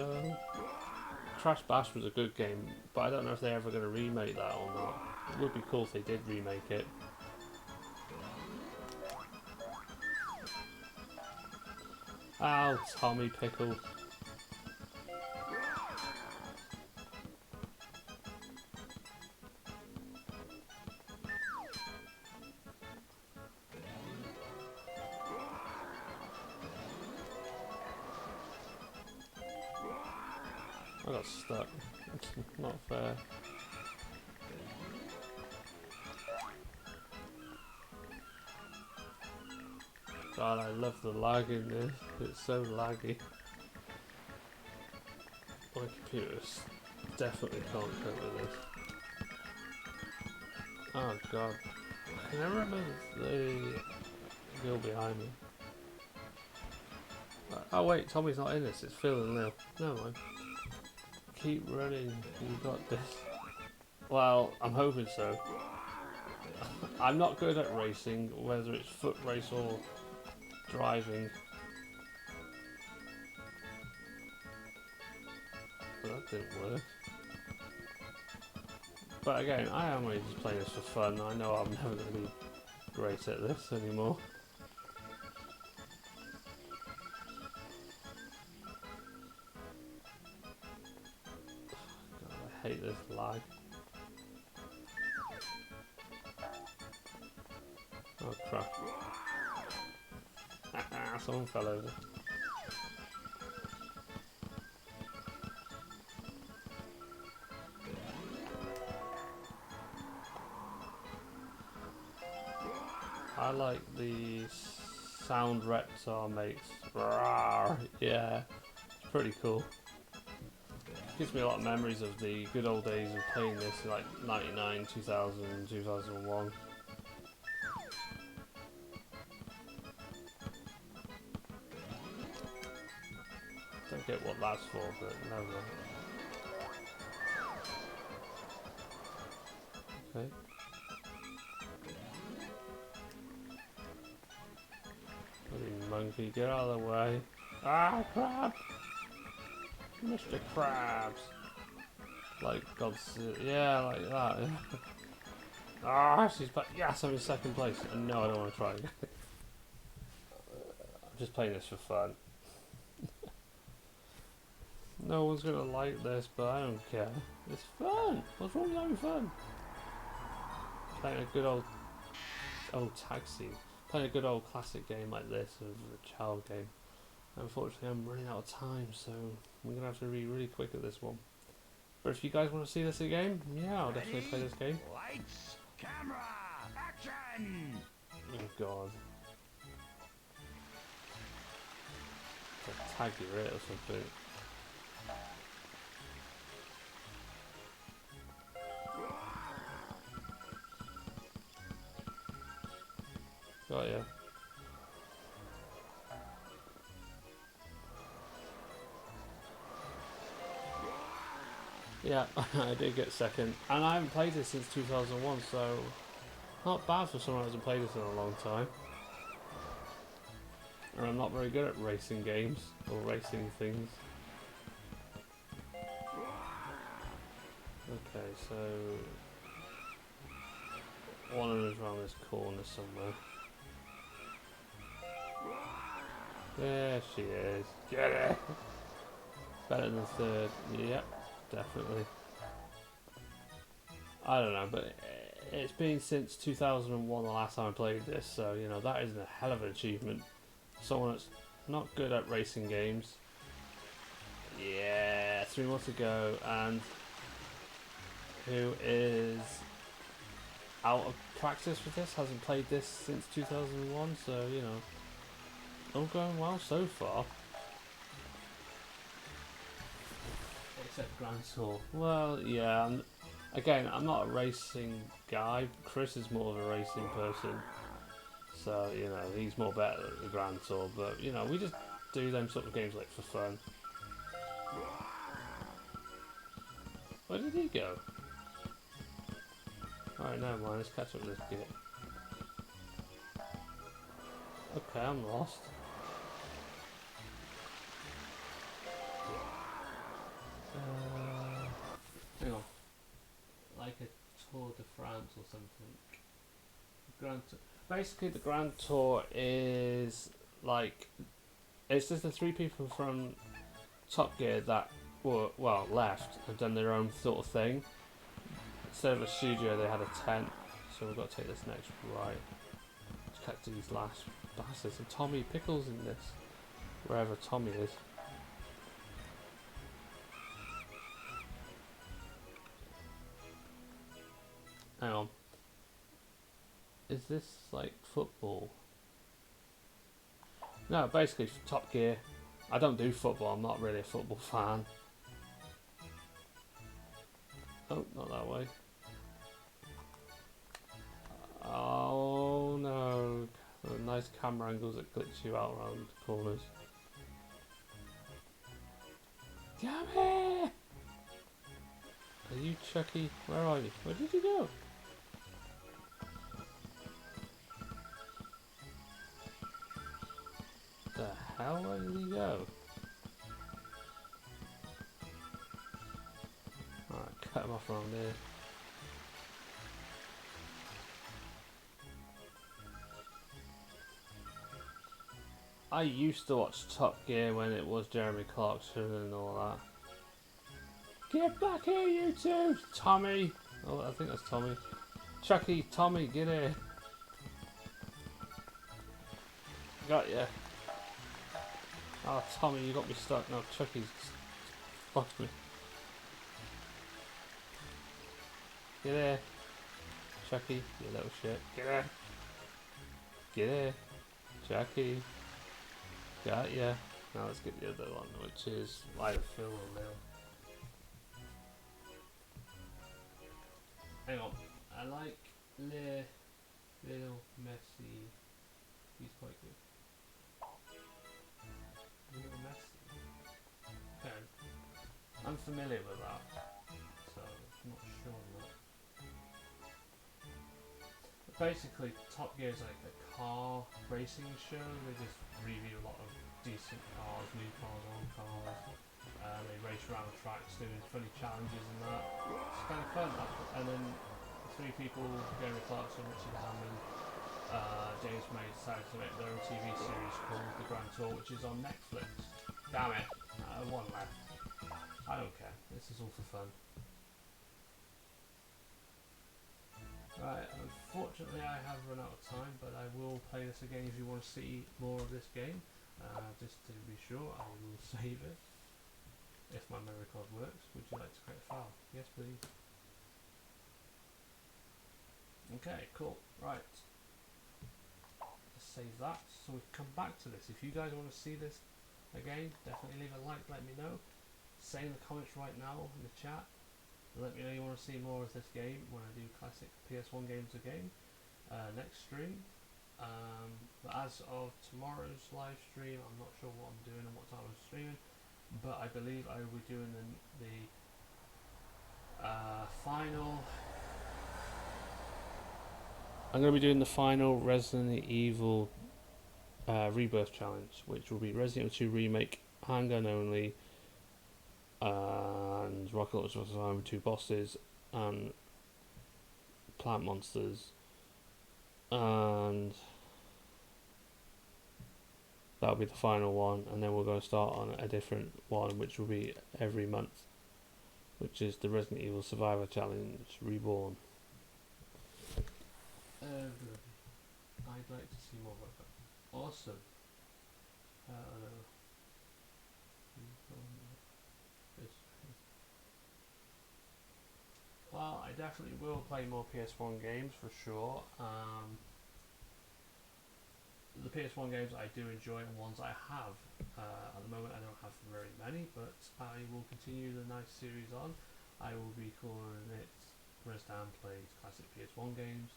Crash Bash was a good game, but I don't know if they're ever going to remake that or not. It would be cool if they did remake it. Ow, Tommy Pickle. I got stuck. Not fair. God, I love the lag in this. It's so laggy. My computer definitely can't cope with this. Oh god. Can I remember the girl behind me? Oh wait, Tommy's not in this. It's Phil and Lil. Never mind. Keep running. You got this. Well, I'm hoping so. I'm not good at racing, whether it's foot race or driving. But that didn't work. But again, I am really just playing this for fun. I know I'm never going to be great at this anymore. God, I hate this lag. Oh crap. Someone fell over. I like the sound Reptar makes. Rawr. Yeah, it's pretty cool. Gives me a lot of memories of the good old days of playing this in like 99, 2000, 2001. Don't get what that's for, but no. Okay. Bloody monkey, get out of the way. Ah, crab! Mr. Krabs. Like God's... yeah, like that. Ah, she's back. Yes, I'm in second place. And no, I don't want to try again. I'm just playing this for fun. No one's gonna like this, but I don't care. It's fun! What's wrong with having fun? playing a good old taxi, playing a good old classic game like this, of a child game. Unfortunately, I'm running out of time, so we're gonna have to be really quick at this one. But if you guys want to see this again, yeah, I'll definitely play this game. Lights, camera, action! Oh god. Tag you it or something. Got ya. Yeah, I did get second. And I haven't played this since 2001, so not bad for someone who hasn't played this in a long time. And I'm not very good at racing games, or racing things. Okay, so one of them is around this corner somewhere. There she is. Get it! Better than third. Yep, definitely. I don't know, but it's been since 2001 the last time I played this, so you know that is a hell of an achievement. Someone that's not good at racing games. Yeah, 3 months ago, and who is out of practice with this, hasn't played this since 2001, so you know, all going well so far. Except Grand Tour. Well, yeah, again, I'm not a racing guy. Chris is more of a racing person, so you know he's more better at the Grand Tour. But you know, we just do them sort of games like for fun. Where did he go? Alright, never mind, let's catch up with this git. Okay, I'm lost. Hang on. Like a Tour de France or something. Grand Tour. Basically, the Grand Tour is like, it's just the 3 people from Top Gear that were, well, left and done their own sort of thing. Instead of a studio, they had a tent. So we've got to take this next right. Let's catch these last bastards. And Tommy Pickles in this, wherever Tommy is. Hang on. Is this like football? No, basically Top Gear. I don't do football, I'm not really a football fan. Oh, not that way. Oh no. Nice camera angles that glitch you out around the corners. Damn it! Are you Chucky? Where are you? Where did you go? The hell? Where did he go? Alright, cut him off around here. I used to watch Top Gear when it was Jeremy Clarkson and all that. Get back here, you two! Tommy! Oh, I think that's Tommy. Chucky, Tommy, get here. Got ya. Oh, Tommy, you got me stuck. No, Chucky's fucked me. Get here. Chucky, you little shit. Get here. Get here. Chucky. Got ya. Now let's get the other one, which is Light of Phil or Lil. Hang on. I like Lil Messi. He's quite good. Lil Messi. Okay. I'm familiar with that, so I'm not sure on that. But basically, Top Gear is like a car racing show. They just review a lot of decent cars, new cars, old cars. They race around tracks doing funny challenges and that. It's kind of fun. And then 3 people, Jeremy Clarkson, Richard Hammond, James May, decided to make their own TV series called The Grand Tour, which is on Netflix. Damn it, one left. I don't care, this is all for fun. Right, I'm unfortunately, I have run out of time, but I will play this again if you want to see more of this game. Just to be sure, I will save it. If my memory card works, would you like to create a file? Yes, please. Okay, cool. Right. Let's save that so we can come back to this. If you guys want to see this again, definitely leave a like, let me know. Say in the comments right now in the chat. Let me know you want to see more of this game when I do classic PS1 games again. Next stream. But as of tomorrow's live stream, I'm not sure what I'm doing and what time I'm streaming. But I believe I will be doing the final. I'm going to be doing the final Resident Evil Rebirth challenge, which will be Resident Evil 2 Remake, handgun only, and Rocket Launcher Survivor 2 bosses, and plant monsters, and that'll be the final one. And then we're going to start on a different one, which will be every month, which is the Resident Evil Survivor Challenge Reborn. Good. I'd like to see more of that. Awesome. Well, I definitely will play more PS1 games for sure. The PS1 games I do enjoy and ones I have. At the moment I don't have very many, but I will continue the nice series on. I will be calling it Resdan Plays Classic PS1 Games.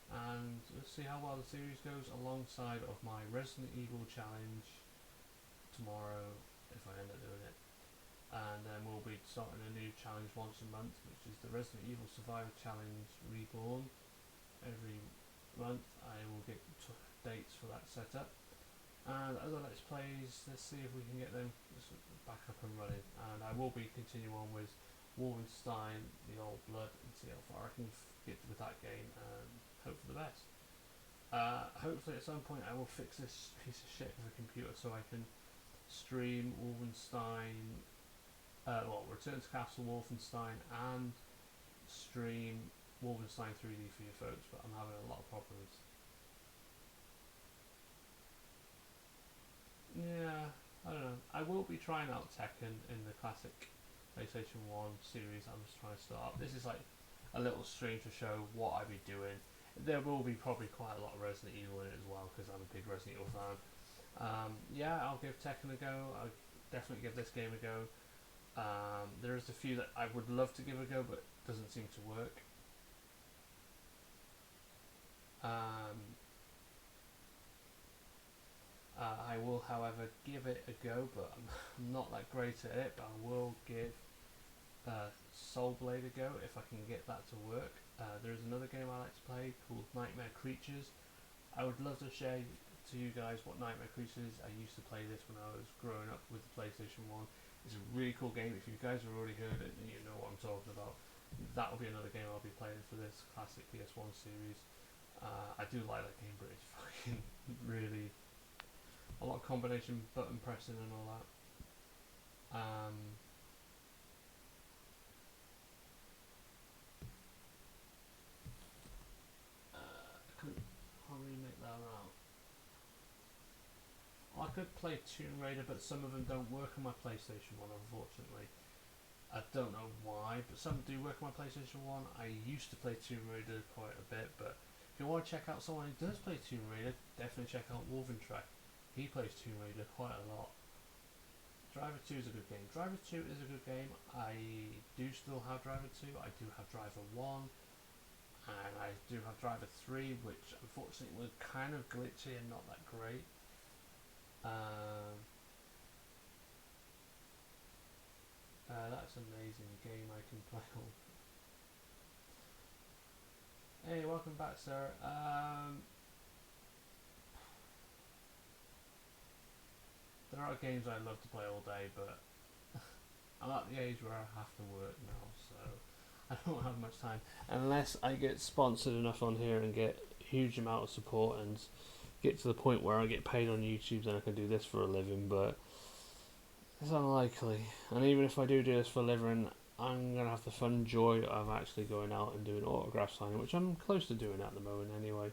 And let's see how well the series goes alongside of my Resident Evil challenge tomorrow if I end up doing it. And then we'll be starting a new challenge once a month, which is the Resident Evil Survivor Challenge Reborn. Every month I will get dates for that setup. And other Let's Plays, let's see if we can get them back up and running. And I will be continuing on with Wolfenstein, The Old Blood, and see how far I can get with that game and hope for the best. Hopefully at some point I will fix this piece of shit of a computer so I can stream Wolfenstein, Return to Castle Wolfenstein and stream Wolfenstein 3D for you folks, but I'm having a lot of problems. Yeah, I don't know. I will be trying out Tekken in the classic PlayStation 1 series I'm just trying to start up. This is like a little stream to show what I'll be doing. There will be probably quite a lot of Resident Evil in it as well because I'm a big Resident Evil fan. Yeah, I'll give Tekken a go. I'll definitely give this game a go. There's a few that I would love to give a go but doesn't seem to work. I will, however, give it a go, but I'm not that great at it. But I will give Soul Blade a go if I can get that to work. There's another game I like to play called Nightmare Creatures. I would love to share to you guys what Nightmare Creatures is. I used to play this when I was growing up with the PlayStation 1. It's a really cool game. If you guys have already heard it, then you know what I'm talking about. That will be another game I'll be playing for this classic PS1 series. I do like that game, but it's fucking really a lot of combination button pressing and all that. I couldn't hardly make that out. I could play Tomb Raider, but some of them don't work on my PlayStation 1, unfortunately. I don't know why, but some do work on my PlayStation 1. I used to play Tomb Raider quite a bit, but if you want to check out someone who does play Tomb Raider, definitely check out Wolventrack. He plays Tomb Raider quite a lot. Driver 2 is a good game. Driver 2 is a good game. I do still have Driver 2. I do have Driver 1. And I do have Driver 3, which unfortunately was kind of glitchy and not that great. That's an amazing game I can play on. Hey, welcome back, sir. There are games I love to play all day, but I'm at the age where I have to work now, so I don't have much time. Unless I get sponsored enough on here and get a huge amount of support and get to the point where I get paid on YouTube, then I can do this for a living, but it's unlikely. And even if I do this for a living, I'm gonna have the fun joy of actually going out and doing autograph signing, which I'm close to doing at the moment anyway.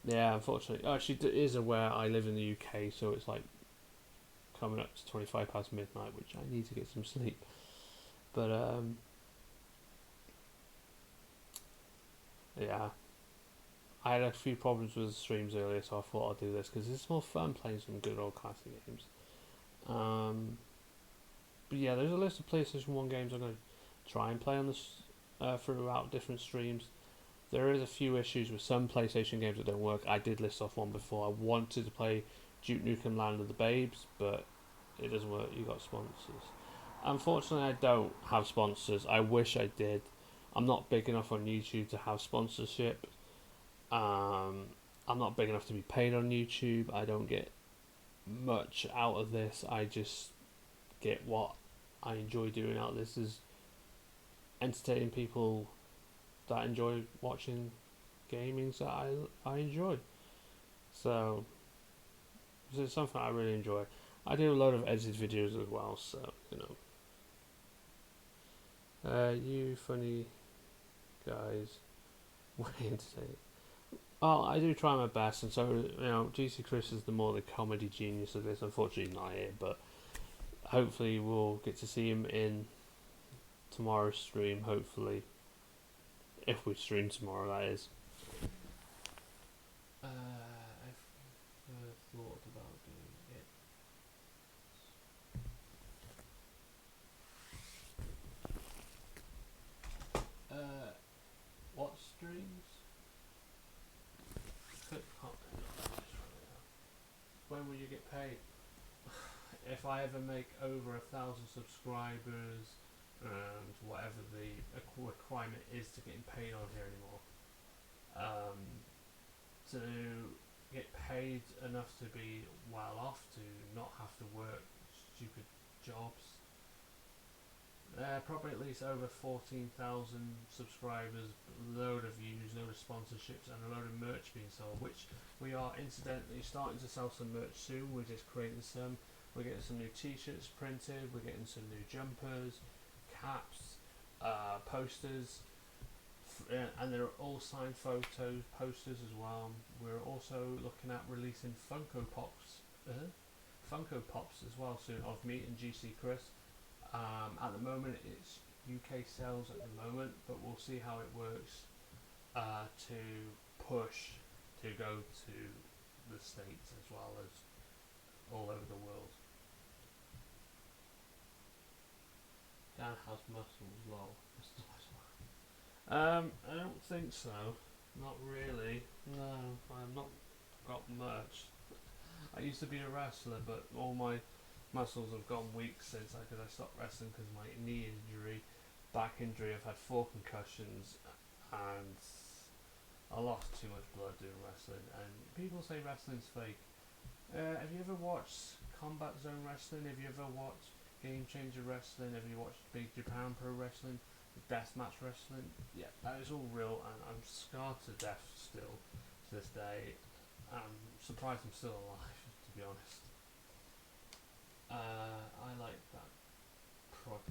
Yeah, unfortunately, she is aware I live in the UK, so it's like coming up to 25 past midnight, which I need to get some sleep. But yeah, I had a few problems with the streams earlier, so I thought I'd do this because it's more fun playing some good old classic games. But yeah, there's a list of PlayStation 1 games I'm going to try and play on this throughout different streams. There is a few issues with some PlayStation games that don't work. I did list off one before. I wanted to play Duke Nukem Land of the Babes, but it doesn't work. You got sponsors. Unfortunately, I don't have sponsors. I wish I did. I'm not big enough on YouTube to have sponsorship. I'm not big enough to be paid on YouTube. I don't get much out of this. I just get what I enjoy doing out of this is entertaining people that enjoy watching gaming that I enjoy. So it's something I really enjoy. I do a lot of edited videos as well, so you funny guys way entertaining. Well, I do try my best, and so GC Chris is the more the comedy genius of this. Unfortunately, he's not here, but hopefully we'll get to see him in tomorrow's stream. Hopefully, if we stream tomorrow, that is. I've thought about doing it. What streams? When will you get paid? If I ever make over 1,000 subscribers and whatever the requirement is to getting paid on here anymore, to get paid enough to be well off, to not have to work stupid jobs. Probably at least over 14,000 subscribers, load of views, load of sponsorships, and a load of merch being sold, which we are incidentally starting to sell some merch soon. We're just creating some. We're getting some new t-shirts printed, we're getting some new jumpers, caps, posters, and they're all signed posters as well. We're also looking at releasing Funko Pops as well soon of me and GC Chris. At the moment it's UK sales at the moment, but we'll see how it works to push to go to the States as well as all over the world. Dan has muscles, lol. I don't think so. Not really. No, I've not got much. I used to be a wrestler, but all my muscles have gone weak since I stopped wrestling because of my knee injury, back injury. I've had 4 concussions, and I lost too much blood doing wrestling. And people say wrestling's fake. Have you ever watched Combat Zone Wrestling? Have you ever watched Game Changer Wrestling? Have you watched Big Japan Pro Wrestling? Deathmatch Wrestling? Yeah, that is all real, and I'm scarred to death still to this day. I'm surprised I'm still alive, to be honest. I like that product.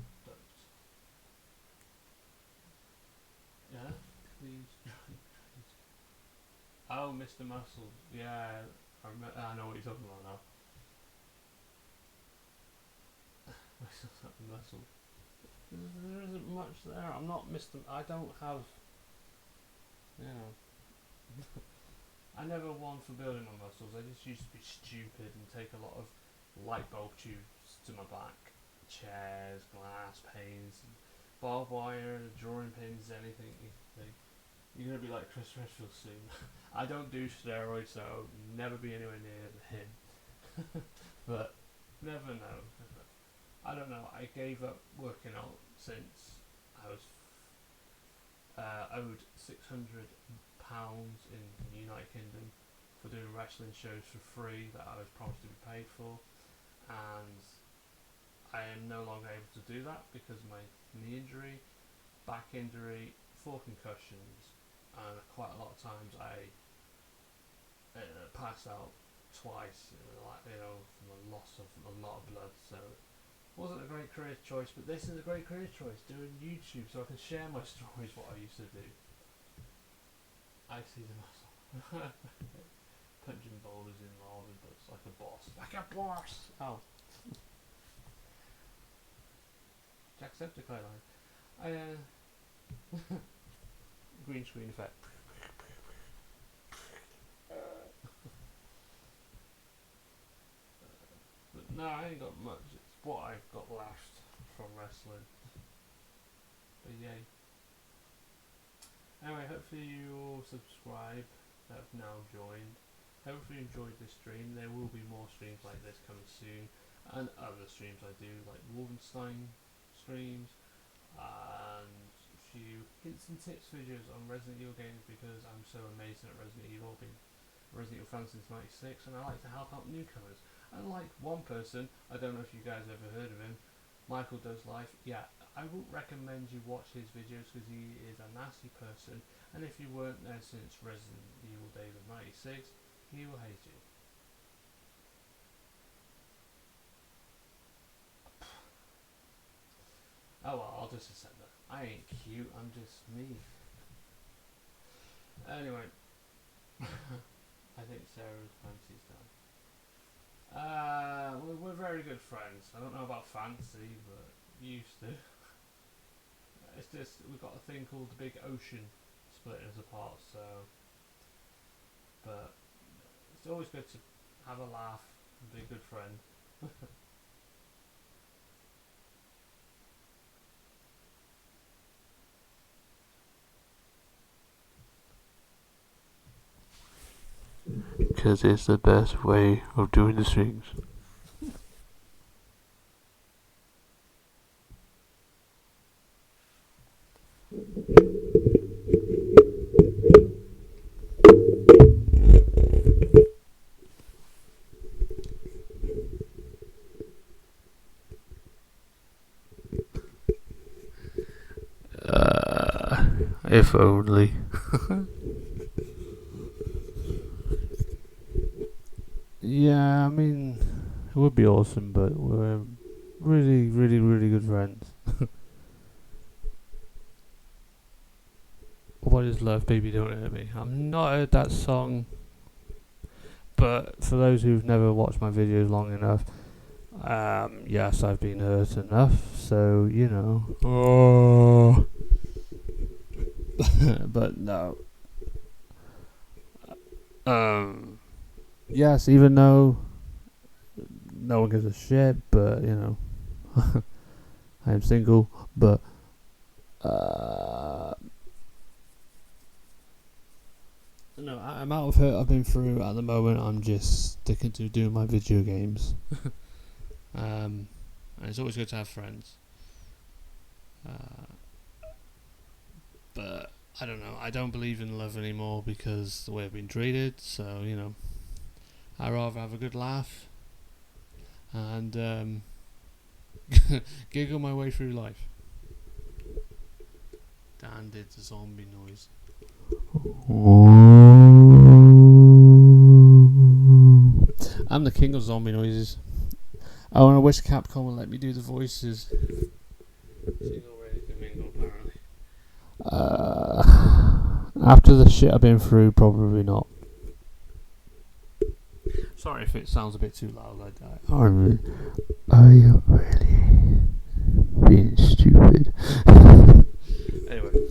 Yeah? Please. Oh, Mr. Muscle. Yeah, I know what you're talking about now. Muscle. There isn't much there. I'm not Mr. I don't have. I never won for building my muscles. I just used to be stupid and take a lot of light bulb tubes to my back, chairs, glass panes, barbed wire, drawing pins, anything you think. You're gonna be like Chris Redfield soon. I don't do steroids, so I'll never be anywhere near him. But never know. I don't know. I gave up working out since I was owed £600 in the United Kingdom for doing wrestling shows for free that I was promised to be paid for, and I am no longer able to do that because of my knee injury, back injury, 4 concussions, and quite a lot of times I passed out twice, from the loss of a lot of blood. So wasn't a great career choice, but this is a great career choice. Doing YouTube so I can share my stories, what I used to do. I see the muscle. Punching boulders in lava, but it's like a boss. Like a boss! Oh. Jacksepticeye line. Green screen effect. But no, I ain't got much. It's what I've got left from wrestling. But yay. Anyway, hopefully you all subscribe that have now joined. Hopefully you enjoyed this stream. There will be more streams like this coming soon. And other streams I do, like Wolfenstein streams. And a few hints and tips videos on Resident Evil games because I'm so amazing at Resident Evil. I've been a Resident Evil fan since '96 and I like to help out newcomers. Unlike one person, I don't know if you guys ever heard of him, Michael Does Life. Yeah, I won't recommend you watch his videos because he is a nasty person, and if you weren't there since Resident Evil days of '96, he will hate you. Oh well, I'll just accept that. I ain't cute, I'm just me. Anyway, I think Sarah's fancy's done. We're very good friends. I don't know about fancy, but used to. It's just we've got a thing called the big ocean splitting us apart. So, but it's always good to have a laugh and be a good friend. Because it's the best way of doing the things. If only. Yeah, I mean, it would be awesome, but we're really, really, really good friends. What is love, baby, don't hurt me? I've not heard that song, but for those who've never watched my videos long enough, yes, I've been hurt enough, so, you know. Oh. But no. Yes, even though no one gives a shit, but, you know, I am single, but, no, I'm out of hurt I've been through at the moment. I'm just sticking to doing my video games. And it's always good to have friends. But I don't know. I don't believe in love anymore because the way I've been treated. So, you know, I'd rather have a good laugh and giggle my way through life. Dan did the zombie noise. I'm the king of zombie noises. I want to wish Capcom would let me do the voices. She's already mingle, apparently. After the shit I've been through, probably not. Sorry if it sounds a bit too loud. Are you really being stupid? Anyway,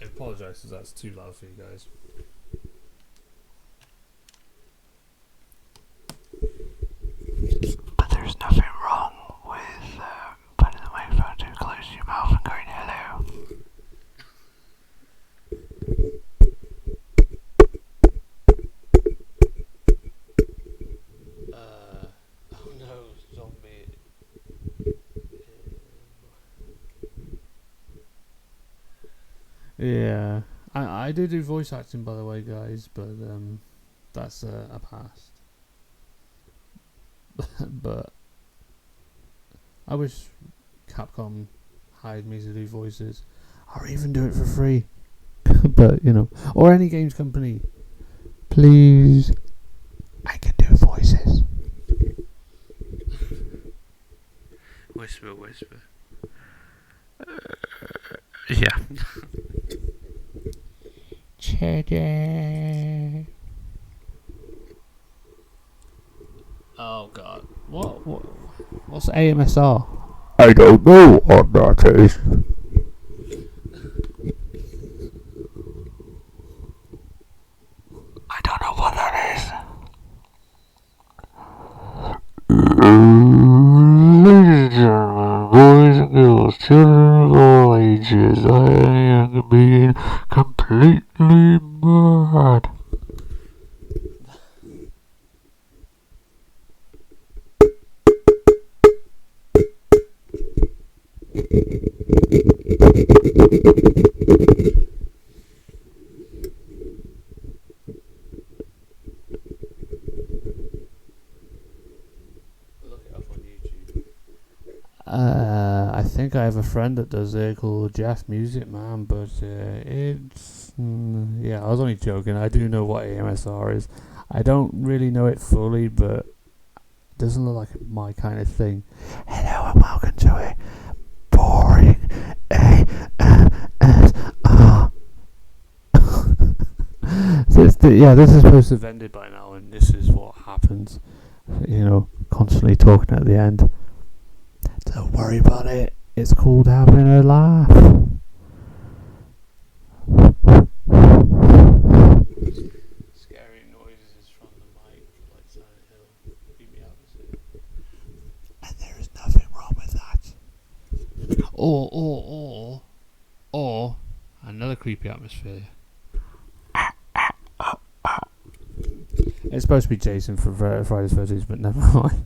I apologise if that's too loud for you guys. But there's nothing wrong with putting the microphone too close to your mouth and going hello. Oh no, zombie. Yeah, I do voice acting, by the way, guys, but that's a past. But I wish Capcom hired me to do voices, or even do it for free. But, you know, or any games company, please, I can do voices. Whisper, whisper. Yeah. Cheddar. Oh god. What's AMSR? I don't know what that is. I don't know what that is. Ladies and gentlemen, boys and girls, children of all ages, I am being completely mad. Look it up on YouTube. I think I have a friend that does it called Jeff Music Man, but it's yeah. I was only joking. I do know what AMSR is. I don't really know it fully, but it doesn't look like my kind of thing. Hello and welcome to a boring AMSR. This is supposed to have ended by now, and this is what happens. You know, constantly talking at the end. Don't worry about it. It's called having a laugh. Scary noises from the mic, like Silent Hill. Creep me out. And there is nothing wrong with that. Or another creepy atmosphere. It's supposed to be Jason for Friday's 13th, but never mind.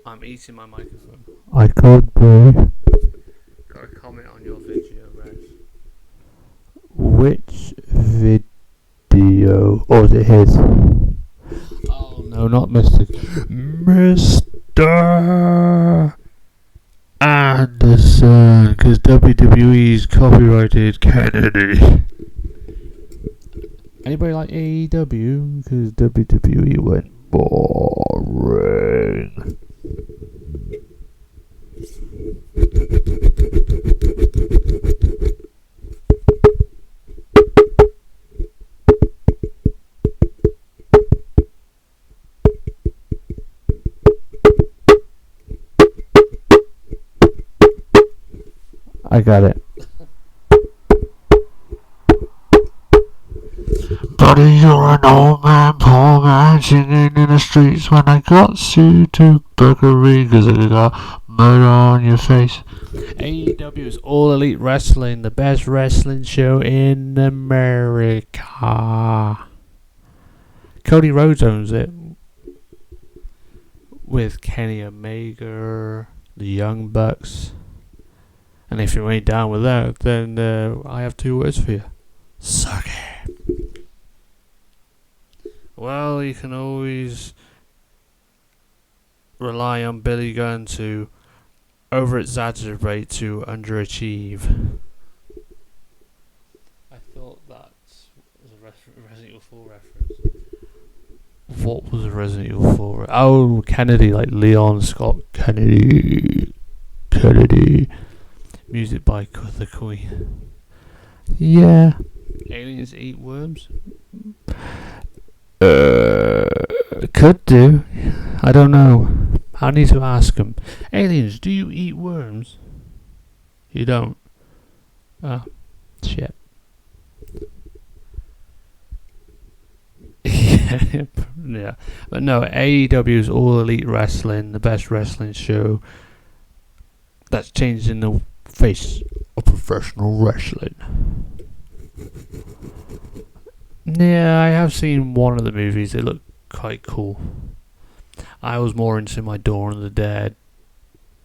I'm eating my microphone. I could be. Got a comment on your video, Reg. Which video? Or is it his? Oh no, not Mr. Anderson, because WWE's copyrighted Kennedy. Anybody like AEW? Because WWE went boring. I got it. Buddy, you're an old man, poor man, singing in the streets when I got sued to burglary because I got murder on your face. AEW is All Elite Wrestling, the best wrestling show in America. Cody Rhodes owns it with Kenny Omega, the Young Bucks. And if you ain't down with that, then I have two words for you. Suck it. Well, you can always rely on Billy Gunn to over-exaggerate to underachieve. I thought that was a Resident Evil 4 reference. What was a Resident Evil 4? Oh, Kennedy, like Leon Scott Kennedy. Music by the Queen. Yeah. Aliens eat worms? Could do. I don't know. I need to ask them. Aliens, do you eat worms? You don't? Oh, shit. Yeah. But no, AEW's All Elite Wrestling, the best wrestling show that's changing the face of professional wrestling. Yeah, I have seen one of the movies. They look quite cool. I was more into my Dawn of the Dead,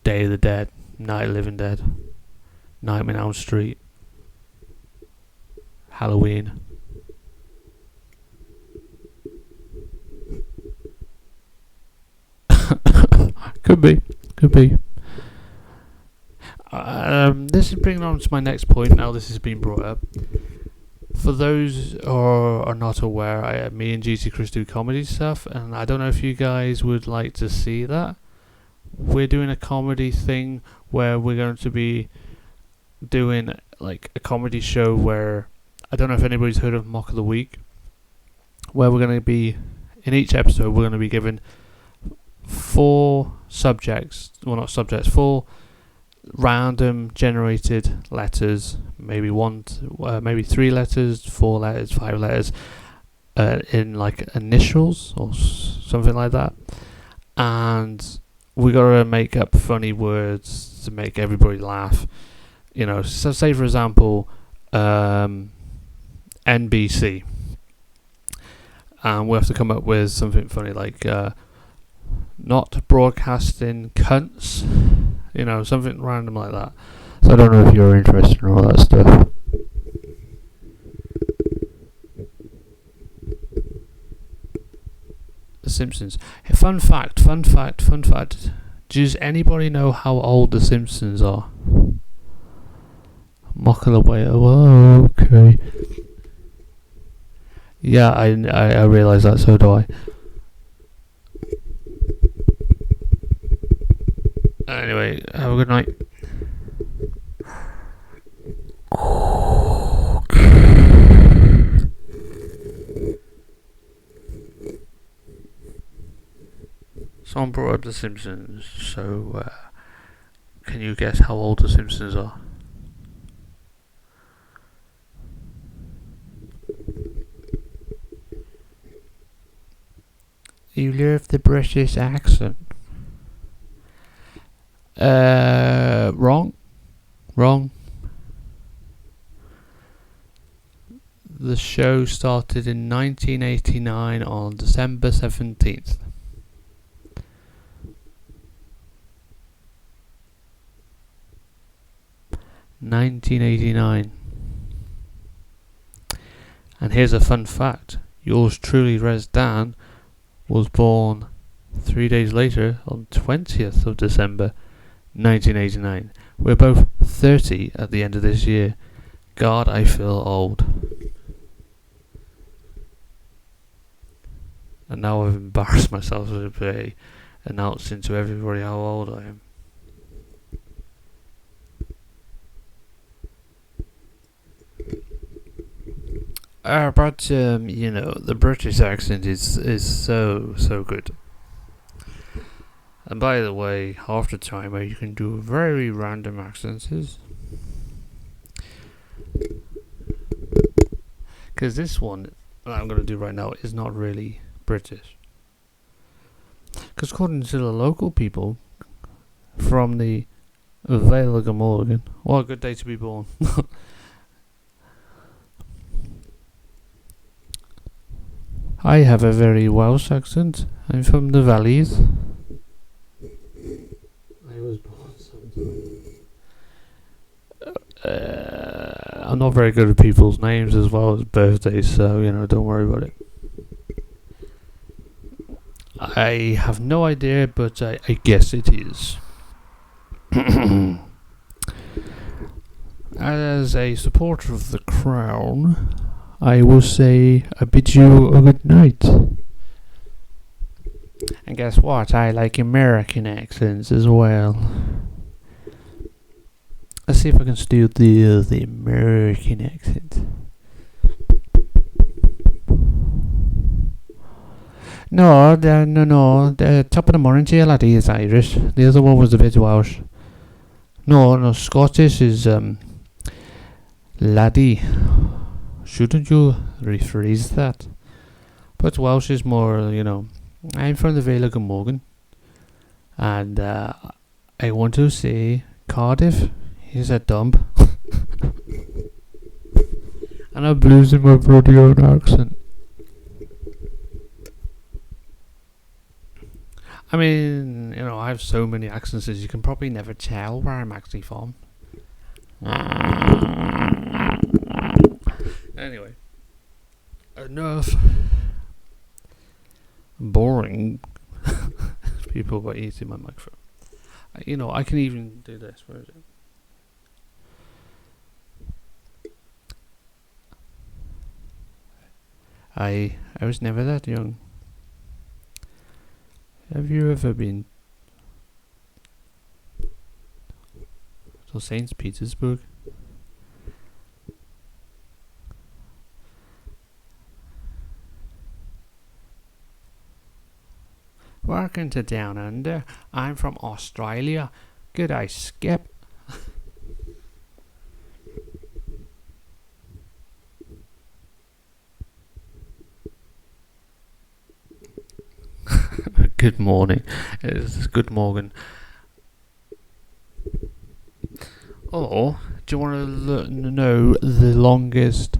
Day of the Dead, Night of the Living Dead, Nightmare on Elm Street, Halloween. Could be. This is bringing on to my next point. Now this has been brought up. For those who are not aware, me and GT Chris do comedy stuff, and I don't know if you guys would like to see that. We're doing a comedy thing where we're going to be doing like a comedy show where, I don't know if anybody's heard of Mock of the Week, where we're going to be, in each episode we're going to be given 4 random generated letters, maybe 3 letters, 4 letters, 5 letters, in like initials or something like that, and we gotta make up funny words to make everybody laugh. You know, so say for example, NBC, and we have to come up with something funny like not broadcasting cunts, you know, something random like that. So I don't know if you're interested in all that stuff. The Simpsons. Hey, fun fact. Does anybody know how old The Simpsons are? Mock of the way. Oh, okay. Yeah, I realise that, so do I. Anyway, have a good night. Someone brought up The Simpsons, so can you guess how old The Simpsons are? You love the British accent. Wrong. The show started in 1989 on December 17th. (1989). And here's a fun fact. Yours truly, Res Dan, was born 3 days later on 20th of December 1989. We're both 30 at the end of this year. God, I feel old. And now I've embarrassed myself by announcing to everybody how old I am. But you know, the British accent is so good. And by the way, half the time you can do very random accents. Because this one that I'm going to do right now is not really British. Because according to the local people from the Vale of Glamorgan, what a good day to be born. I have a very Welsh accent. I'm from the valleys. I was born sometime. I'm not very good at people's names as well as birthdays, so you know, don't worry about it. I have no idea, but I guess it is. As a supporter of the Crown, I will say I bid you a good night. And guess what? I like American accents as well. Let's see if I can do the American accent. No. The top of the morning to you, laddie, is Irish. The other one was a bit Welsh. No, Scottish is laddie. Shouldn't you rephrase that? But Welsh is more, you know, I'm from the Vale of Glamorgan. And I want to say Cardiff is a dump. And I'm losing my bloody own accent. I mean, you know, I have so many accents you can probably never tell where I'm actually from. Anyway, enough boring people by eating my microphone. You know, I can even do this. Where is it? I was never that young. Have you ever been to St. Petersburg? Welcome to Down Under. I'm from Australia. G'day, Skip. Good morning. It's good morning. Or do you want to know the longest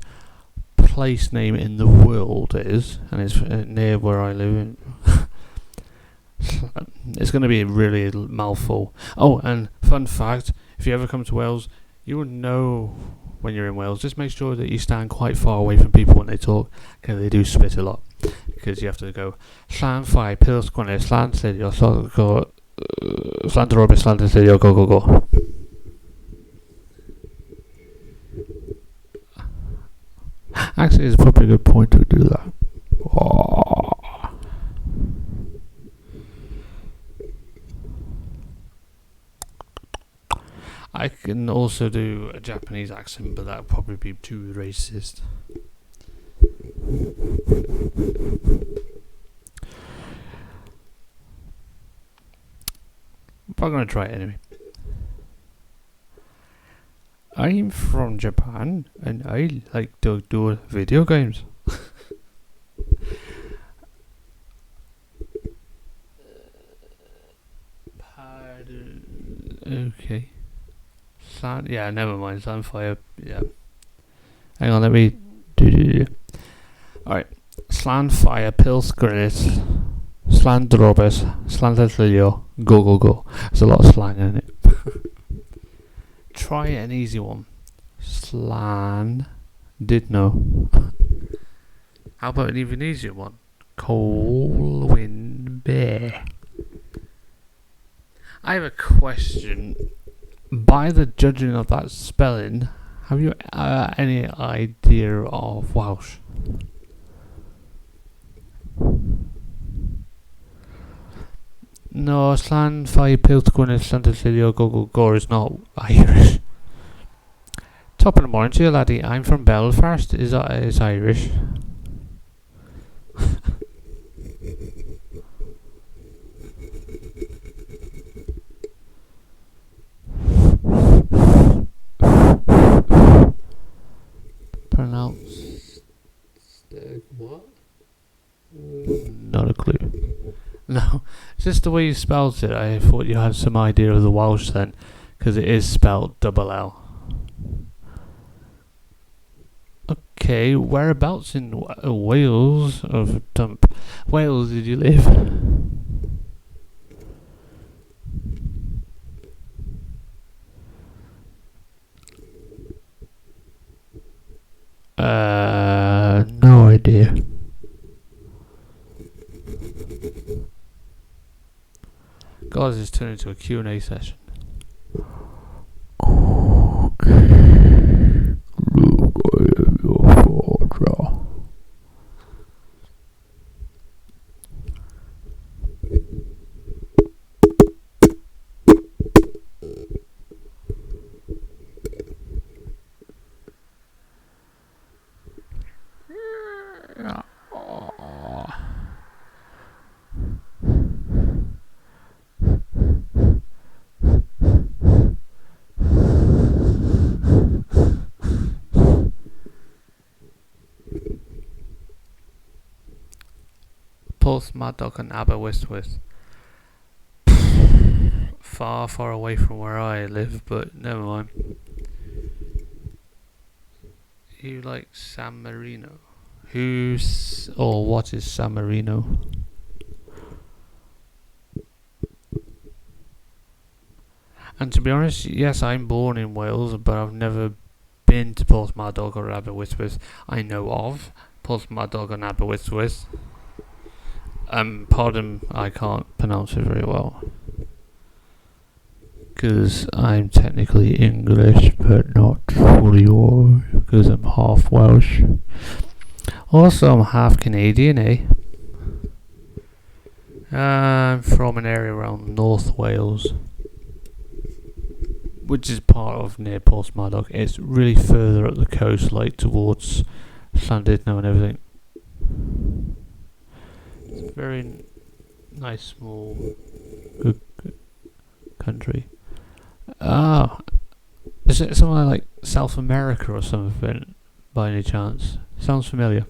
place name in the world is? And it's near where I live. It's going to be a really mouthful. Oh, and fun fact: if you ever come to Wales, you will know when you're in Wales. Just make sure that you stand quite far away from people when they talk, because they do spit a lot. Because you have to go Llan Fai, Pils Gwynedd, Llan Sidio, Llan Drobys, Llan Sidio, go. Actually, it's probably a good point to do that. I can also do a Japanese accent, but that would probably be too racist. But I'm going to try it anyway. I'm from Japan and I like to do video games. Okay. Yeah, never mind. Sunfire. Yeah. Hang on, let me do. Alright. Slanfire, Pils Gwynedd, Slan Drobys, Slan Sidio, go. There's a lot of slang in it. Try an easy one. Slan. Did know. How about an even easier one? Colwyn Bear. I have a question. By the judging of that spelling, have you any idea of Welsh? No, Slan Fai Pils Gwynedd, Slan Sidio, go is not Irish. Top of the morning to you, laddie. I'm from Belfast. Is Irish. Pronounced what? Not a clue. No, it's just the way you spelled it. I thought you had some idea of the Welsh then, because it is spelled double L. Okay, whereabouts in Wales Wales did you live? No idea. Guys, it's turned into a Q&A session. Look, I am your father. Pulse Mad Dog and Aberystwyth. Far away from where I live, but never mind. You like San Marino? Who's or what is San Marino? And to be honest, yes, I'm born in Wales, but I've never been to Portsmouth or Aberystwyth. I know of Portsmouth and Aberystwyth. Pardon, I can't pronounce it very well, because I'm technically English, but not fully, because I'm half Welsh. Also, I'm half Canadian, eh? I'm from an area around North Wales, which is part of near Portsmouth. It's really further up the coast, like towards Llandudno and everything. It's a very nice, small, good country. Ah, is it somewhere like South America or something, by any chance? Sounds familiar.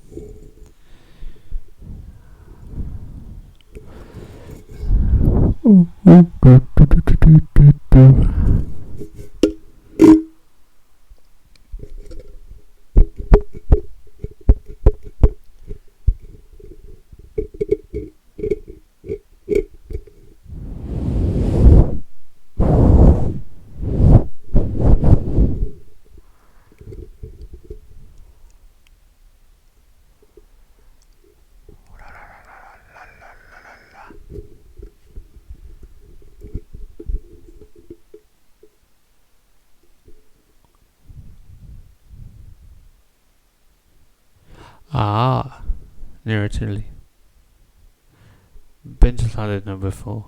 Ah, near Italy. Been to Llandudno before.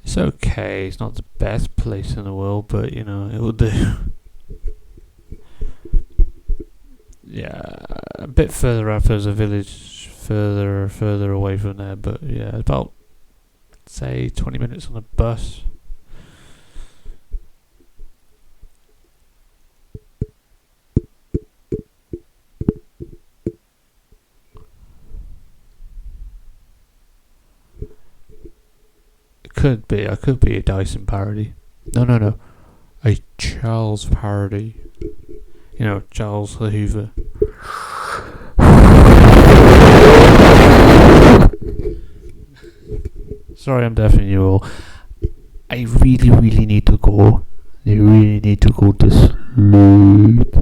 It's okay. It's not the best place in the world, but you know it will do. Yeah, a bit further up there's a village further away from there, but yeah, about say 20 minutes on a bus. I could be a Dyson parody. No. A Charles parody. You know, Charles the Hoover. Sorry, I'm deafening you all. I really need to go. I really need to go to sleep.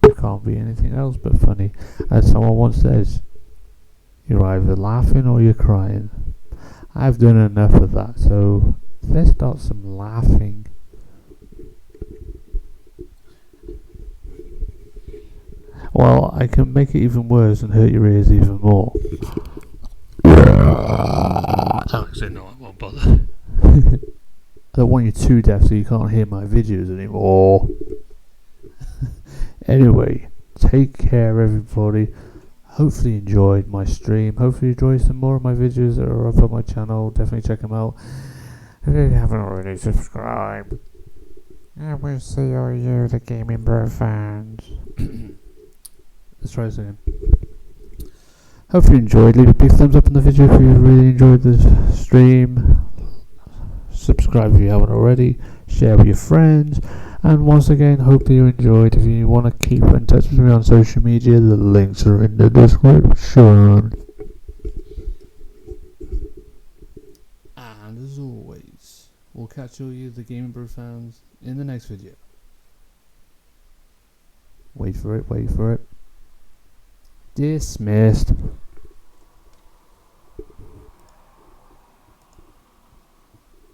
I can't be anything else but funny. As someone once says, you're either laughing or you're crying. I've done enough of that, so let's start some laughing. Well, I can make it even worse and hurt your ears even more. Actually, no, I won't bother. I don't want you too deaf so you can't hear my videos anymore. Anyway, take care everybody. Hopefully you enjoyed my stream. Hopefully you enjoyed some more of my videos that are up on my channel. Definitely check them out. If you haven't already, subscribe. And we'll see all you, the Gaming Bro fans. Let's try this again. Hopefully you enjoyed. Leave a big thumbs up on the video if you really enjoyed the stream. Subscribe if you haven't already. Share with your friends. And once again, hope you enjoyed. If you want to keep in touch with me on social media, the links are in the description. And as always, we'll catch all you, the Gaming Bro fans, in the next video. Wait for it. Dismissed.